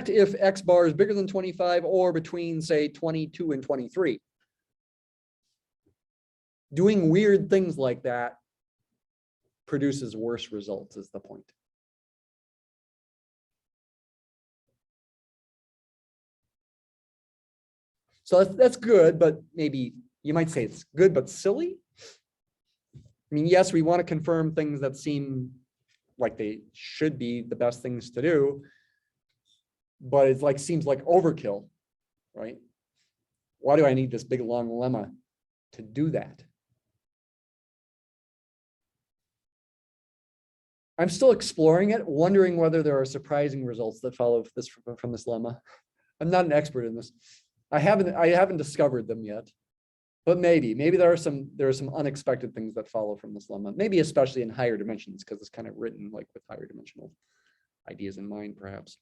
if X bar is bigger than 25 or between, say, 22 and 23. Doing weird things like that produces worse results, is the point. So that's good, but maybe you might say it's good but silly. I mean, yes, we want to confirm things that seem like they should be the best things to do, but it's like seems like overkill, right? Why do I need this big long lemma to do that? I'm still exploring it, wondering whether there are surprising results that follow this from this lemma. I'm not an expert in this. I haven't discovered them yet, but maybe there are some unexpected things that follow from this lemma. Maybe especially in higher dimensions, because it's kind of written like with higher dimensional ideas in mind, perhaps.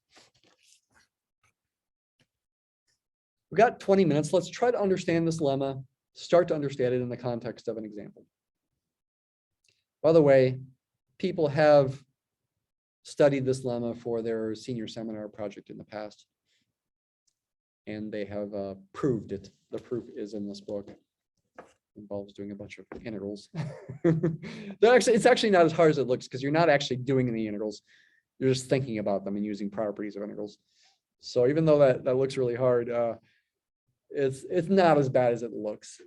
We've got 20 minutes. Let's try to understand this lemma, start to understand it in the context of an example. By the way, people have studied this lemma for their senior seminar project in the past, and they have proved it. The proof is in this book. It involves doing a bunch of integrals. It's actually not as hard as it looks, because you're not actually doing any integrals. You're just thinking about them and using properties of integrals. So even though that looks really hard, it's not as bad as it looks.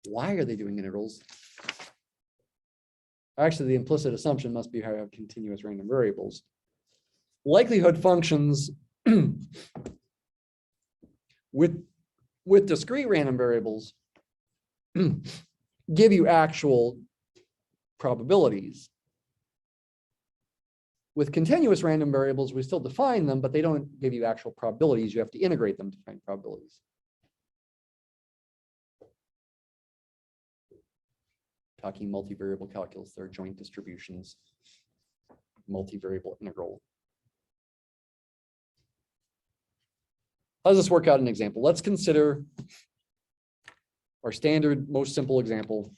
Why are they doing integrals? Actually, the implicit assumption must be how you have continuous random variables. Likelihood functions with discrete random variables give you actual probabilities. With continuous random variables, we still define them, but they don't give you actual probabilities. You have to integrate them to find probabilities. Talking multivariable calculus, there are joint distributions, multivariable integral. How does this work out in an example? Let's consider our standard, most simple example.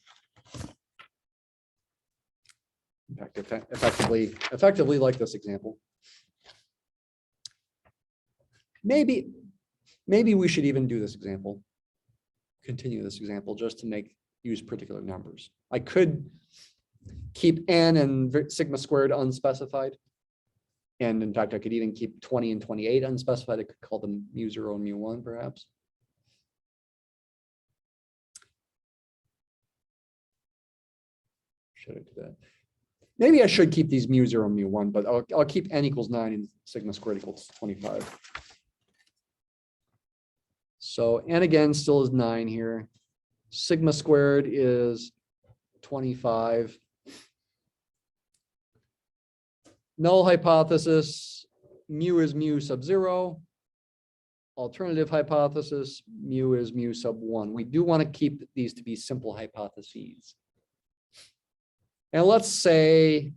In fact, effectively like this example. Maybe we should even do this example, continue this example just to use particular numbers. I could keep n and sigma squared unspecified. And in fact, I could even keep 20 and 28 unspecified. I could call them mu0 and mu1, perhaps. Should I do that? Maybe I should keep these mu0 and mu1, but I'll keep n equals 9 and sigma squared equals 25. So n again still is 9 here. Sigma squared is 25. Null hypothesis, mu is mu sub 0. Alternative hypothesis, mu is mu sub 1. We do want to keep these to be simple hypotheses. And let's say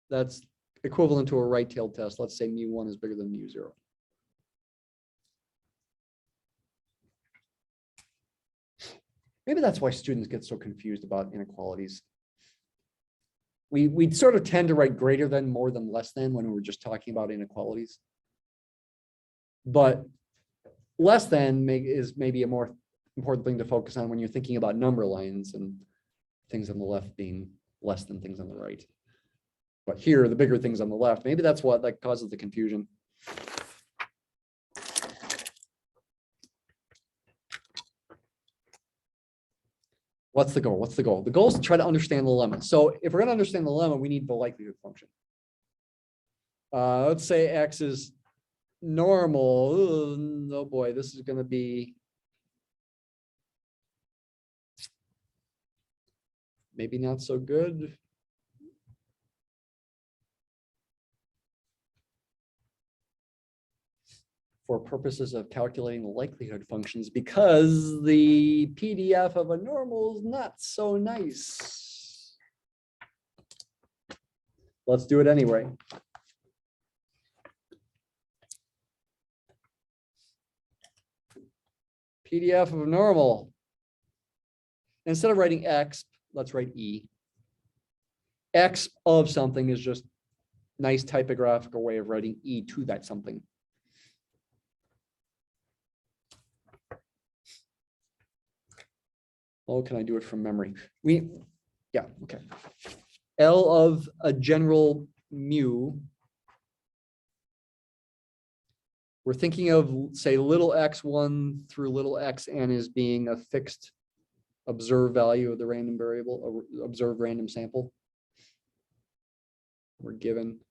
that's equivalent to a right-tailed test. Let's say mu1 is bigger than mu0. Maybe that's why students get so confused about inequalities. We sort of tend to write greater than, more than, less than when we're just talking about inequalities. But less than is maybe a more important thing to focus on when you're thinking about number lines and things on the left being less than things on the right. But here, the bigger things on the left, maybe that's what that causes the confusion. What's the goal? What's the goal? The goal is to try to understand the lemma. So if we're going to understand the lemma, we need the likelihood function. Let's say x is normal. Oh boy, this is going to be maybe not so good. For purposes of calculating the likelihood functions, because the PDF of a normal is not so nice. Let's do it anyway. PDF of normal. Instead of writing x, let's write e. X of something is just nice typographical way of writing e to that something. Oh, can I do it from memory? Yeah, okay. L of a general mu. We're thinking of, say, little x1 through little xn as being a fixed observed value of the random variable, observed random sample. We're given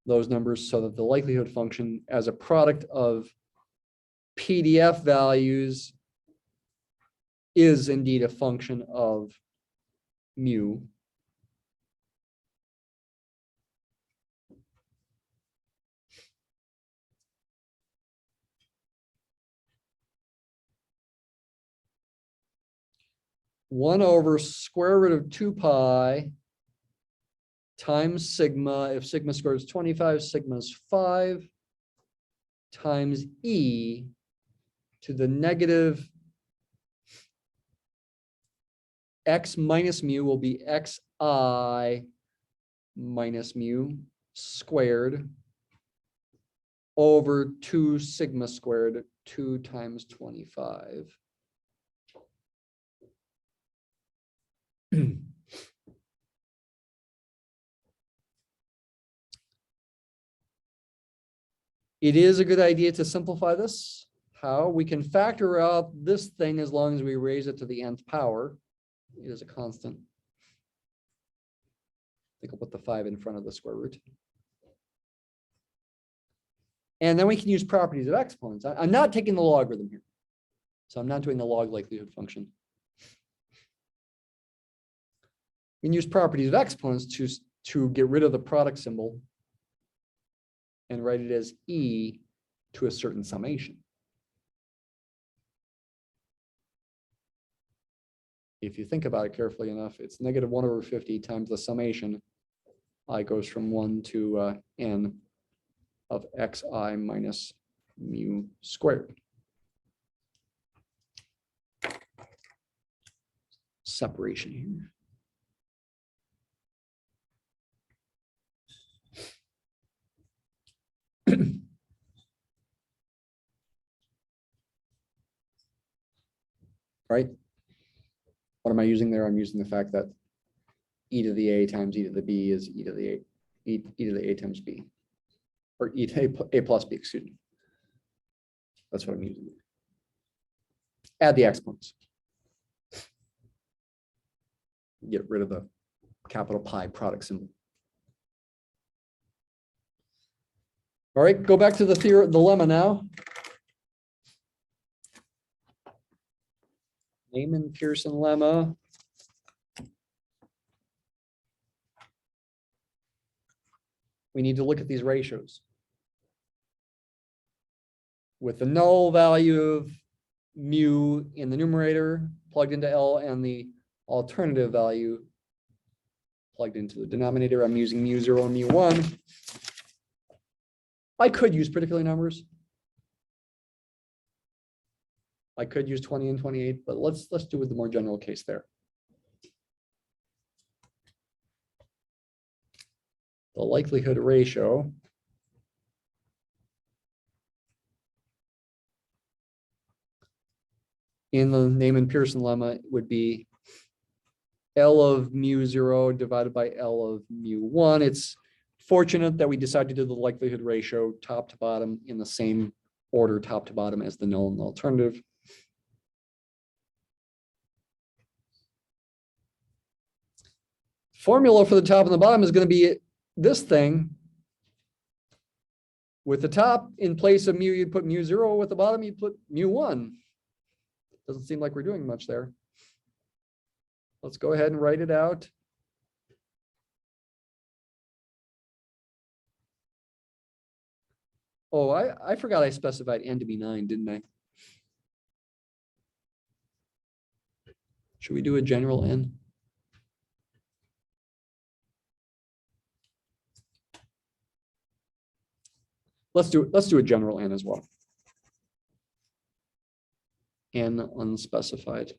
those numbers so that the likelihood function as a product of PDF values is indeed a function of mu. One over square root of 2 pi times sigma. If sigma squared is 25, sigma is 5 times e to the negative x minus mu will be xi minus mu squared over 2 sigma squared, 2 times 25. It is a good idea to simplify this. How? We can factor out this thing as long as we raise it to the nth power. It is a constant. I think I'll put the 5 in front of the square root. And then we can use properties of exponents. I'm not taking the logarithm here. So I'm not doing the log likelihood function. We can use properties of exponents to get rid of the product symbol and write it as e to a certain summation. If you think about it carefully enough, it's negative 1 over 50 times the summation. I goes from 1 to n of xi minus mu squared. Separation here. Right? What am I using there? I'm using the fact that e to the a times e to the b is e to the a times b, or e to a plus b, excuse me. That's what I'm using. Add the exponents. Get rid of the capital pi product symbol. All right, go back to the lemma now. Neyman-Pearson lemma. We need to look at these ratios. With the null value of mu in the numerator plugged into L and the alternative value plugged into the denominator, I'm using mu0 and mu1. I could use particular numbers. I could use 20 and 28, but let's do with the more general case there. The likelihood ratio in the Neyman-Pearson lemma would be L of mu0 divided by L of mu1. It's fortunate that we decided to do the likelihood ratio top to bottom in the same order top to bottom as the null and the alternative. Formula for the top and the bottom is going to be this thing. With the top, in place of mu, you'd put mu0. With the bottom, you'd put mu1. Doesn't seem like we're doing much there. Let's go ahead and write it out. Oh, I forgot I specified n to be 9, didn't I? Should we do a general n? Let's do a general n as well. N unspecified.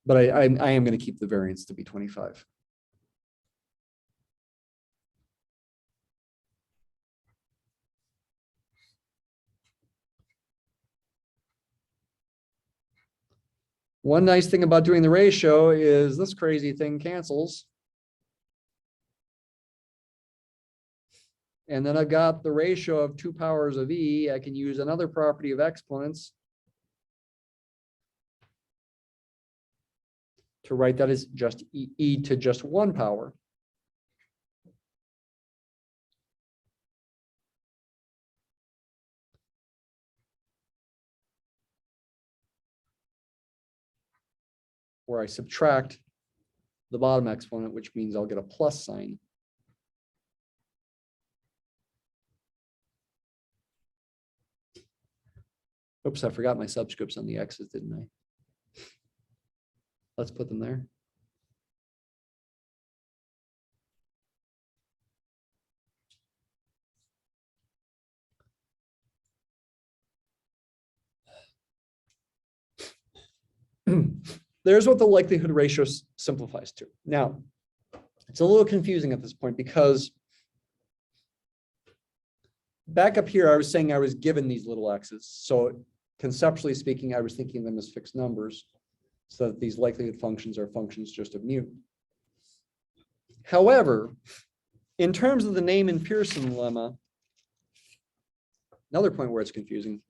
But I am going to keep the variance to be 25. One nice thing about doing the ratio is this crazy thing cancels. And then I've got the ratio of 2 powers of e. I can use another property of exponents to write that as just e to just 1 power. Where I subtract the bottom exponent, which means I'll get a plus sign. Oops, I forgot my subscripts on the x's, didn't I? Let's put them there. There's what the likelihood ratio simplifies to. Now, it's a little confusing at this point because back up here, I was saying I was given these little x's. So conceptually speaking, I was thinking of them as fixed numbers so that these likelihood functions are functions just of mu. However, in terms of the Neyman-Pearson lemma, another point where it's confusing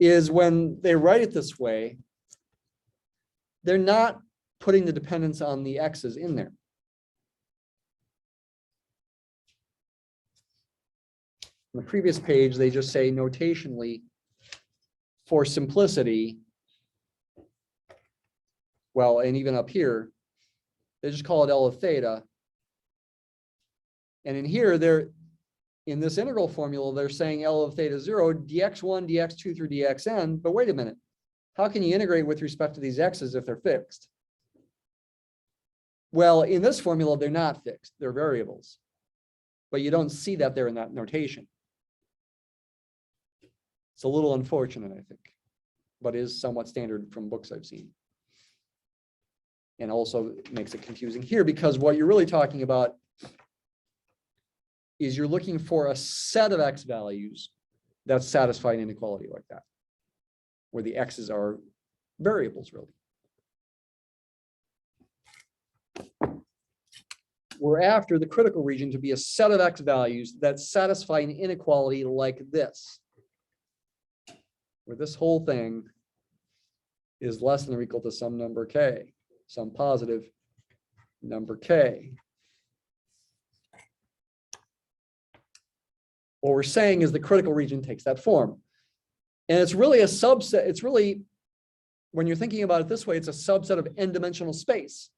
is when they write it this way, they're not putting the dependence on the x's in there. On the previous page, they just say notationally, for simplicity, well, and even up here, they just call it L of theta. And in here, they're in this integral formula, they're saying L of theta 0, dx1, dx2 through dxn. But wait a minute. How can you integrate with respect to these x's if they're fixed? Well, in this formula, they're not fixed. They're variables. But you don't see that there in that notation. It's a little unfortunate, I think, but is somewhat standard from books I've seen. And also makes it confusing here because what you're really talking about is you're looking for a set of x values that satisfy an inequality like that, where the x's are variables, really. We're after the critical region to be a set of x values that satisfy an inequality like this, where this whole thing is less than or equal to some number k, some positive number k. What we're saying is the critical region takes that form. And it's really a subset. It's really, when you're thinking about it this way, it's a subset of n-dimensional space.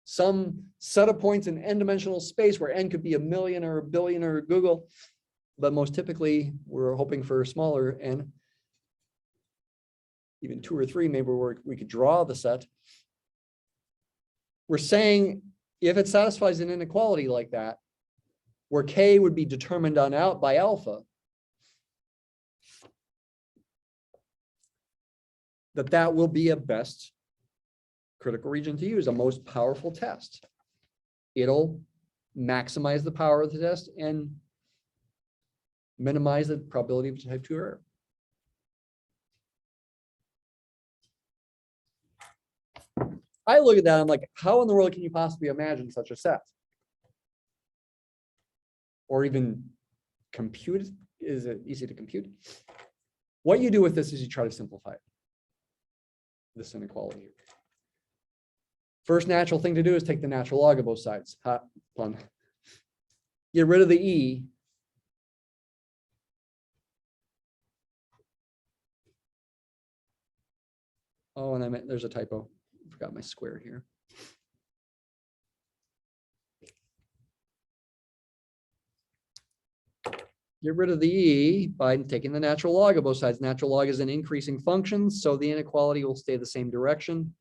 Some set of points in n-dimensional space where n could be 1,000,000 or 1,000,000,000 or Google, but most typically we're hoping for smaller n, even 2 or 3, maybe where we could draw the set. We're saying if it satisfies an inequality like that, where K would be determined on out by alpha, that will be a best critical region to use, a most powerful test. It'll maximize the power of the test and minimize the probability of type 2 error. I look at that, I'm like, how in the world can you possibly imagine such a set? Or even compute it? Is it easy to compute? What you do with this is you try to simplify it, this inequality. First natural thing to do is take the natural log of both sides. Fun. Get rid of the e. Oh, and there's a typo. I forgot my square here. Get rid of the e by taking the natural log of both sides. Natural log is an increasing function, so the inequality will stay the same direction.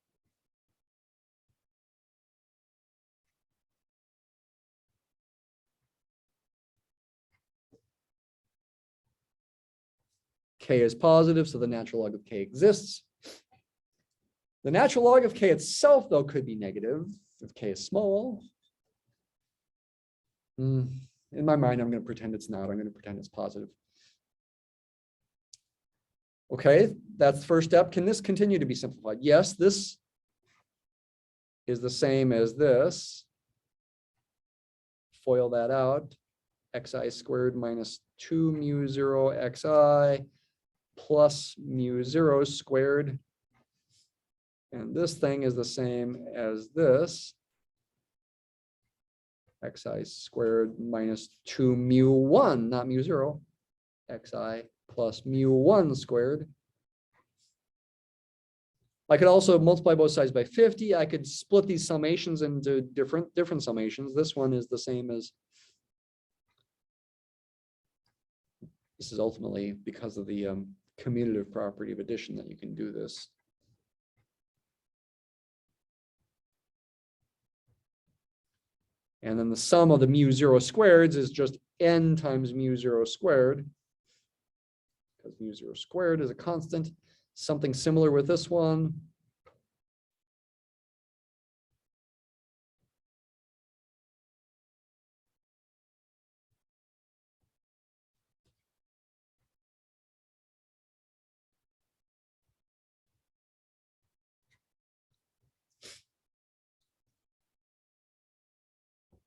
K is positive, so the natural log of K exists. The natural log of K itself, though, could be negative if K is small. In my mind, I'm going to pretend it's not. I'm going to pretend it's positive. Okay, that's the first step. Can this continue to be simplified? Yes, this is the same as this. Foil that out. Xi squared minus 2 mu 0 xi plus mu 0 squared. And this thing is the same as this. Xi squared minus 2 mu 1, not mu 0. Xi plus mu 1 squared. I could also multiply both sides by 50. I could split these summations into different summations. This one is the same as, this is ultimately because of the commutative property of addition that you can do this. And then the sum of the mu 0 squareds is just n times mu 0 squared, because mu 0 squared is a constant. Something similar with this one.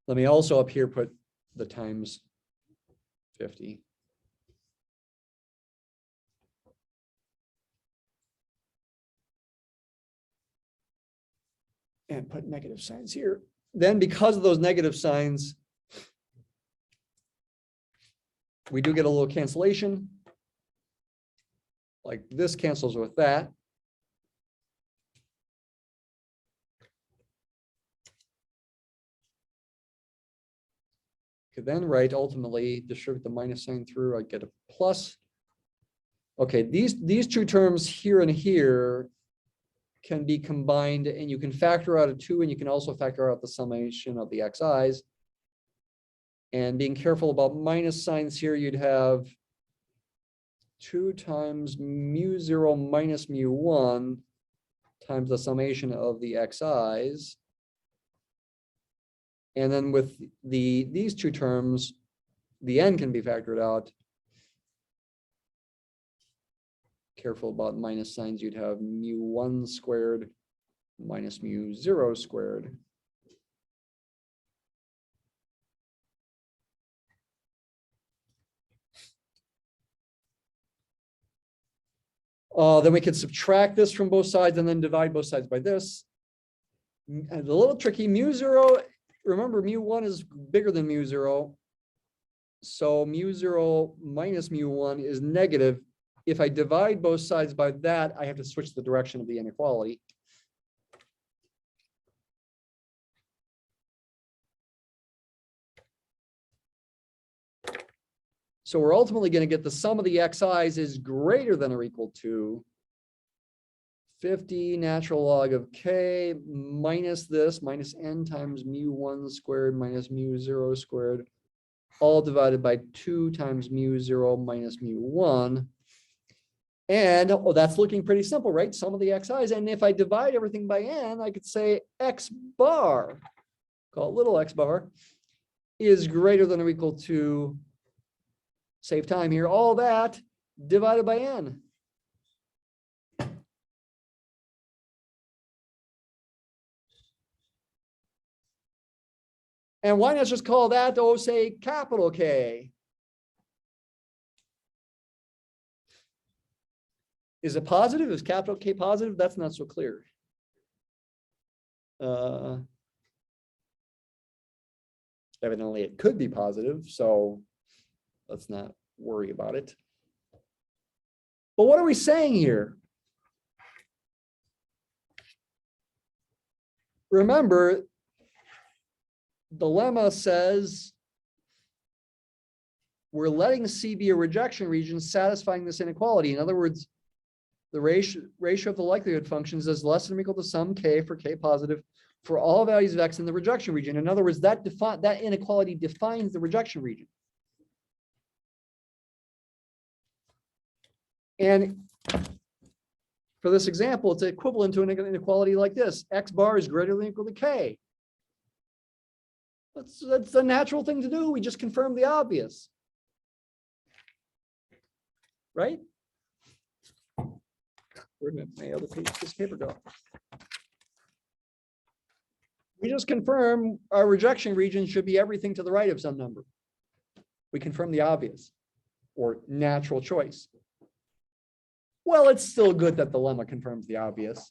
Let me also up here put the times 50. And put negative signs here. Then because of those negative signs, we do get a little cancellation. Like this cancels with that. Could then write ultimately distribute the minus sign through, I get a plus. Okay, these two terms here and here can be combined, and you can factor out a 2, and you can also factor out the summation of the xi's. And being careful about minus signs here, you'd have 2 times mu 0 minus mu 1 times the summation of the xi's. And then with these two terms, the n can be factored out. Careful about minus signs, you'd have mu 1 squared minus mu 0 squared. Then we could subtract this from both sides and then divide both sides by this. And a little tricky, mu 0, remember mu 1 is bigger than mu 0. So mu 0 minus mu 1 is negative. If I divide both sides by that, I have to switch the direction of the inequality. So we're ultimately going to get the sum of the xi's is greater than or equal to 50 natural log of k minus this, minus n times mu1 squared minus mu0 squared, all divided by 2 times mu0 minus mu1. And that's looking pretty simple, right? Sum of the xi's. And if I divide everything by n, I could say x bar, call it little x bar, is greater than or equal to, save time here, all that divided by n. And why not just call that, oh, say, capital K? Is it positive? Is capital K positive? That's not so clear. Evidently, it could be positive, so let's not worry about it. But what are we saying here? Remember, the lemma says we're letting C be a rejection region satisfying this inequality. In other words, the ratio of the likelihood functions is less than or equal to some k for k positive for all values of x in the rejection region. In other words, that inequality defines the rejection region. And for this example, it's equivalent to an inequality like this. X bar is greater than or equal to k. That's the natural thing to do. We just confirm the obvious. Right? Where did my other piece of this paper go? We just confirm our rejection region should be everything to the right of some number. We confirm the obvious or natural choice. Well, it's still good that the lemma confirms the obvious,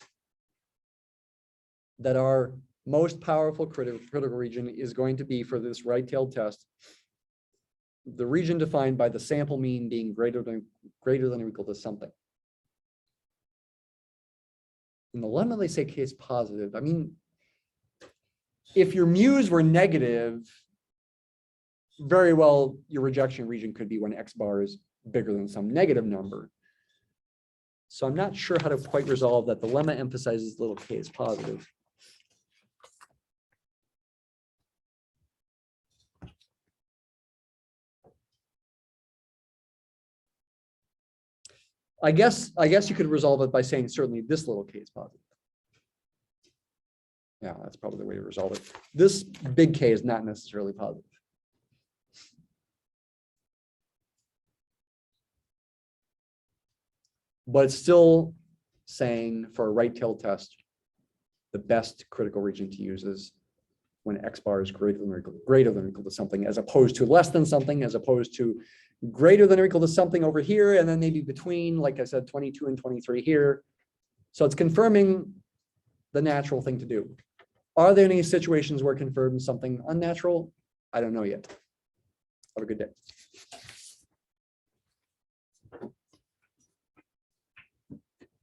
that our most powerful critical region is going to be, for this right-tailed test, the region defined by the sample mean being greater than or equal to something. In the lemma, they say k is positive. I mean, if your mu's were negative, very well, your rejection region could be when x bar is bigger than some negative number. So I'm not sure how to quite resolve that. The lemma emphasizes little k is positive. I guess you could resolve it by saying certainly this little k is positive. Yeah, that's probably the way to resolve it. This big K is not necessarily positive. But it's still saying for a right-tailed test, the best critical region to use is when x bar is greater than or equal to something, as opposed to less than something, as opposed to greater than or equal to something over here, and then maybe between, like I said, 22 and 23 here. So it's confirming the natural thing to do. Are there any situations where it confirms something unnatural? I don't know yet. Have a good day.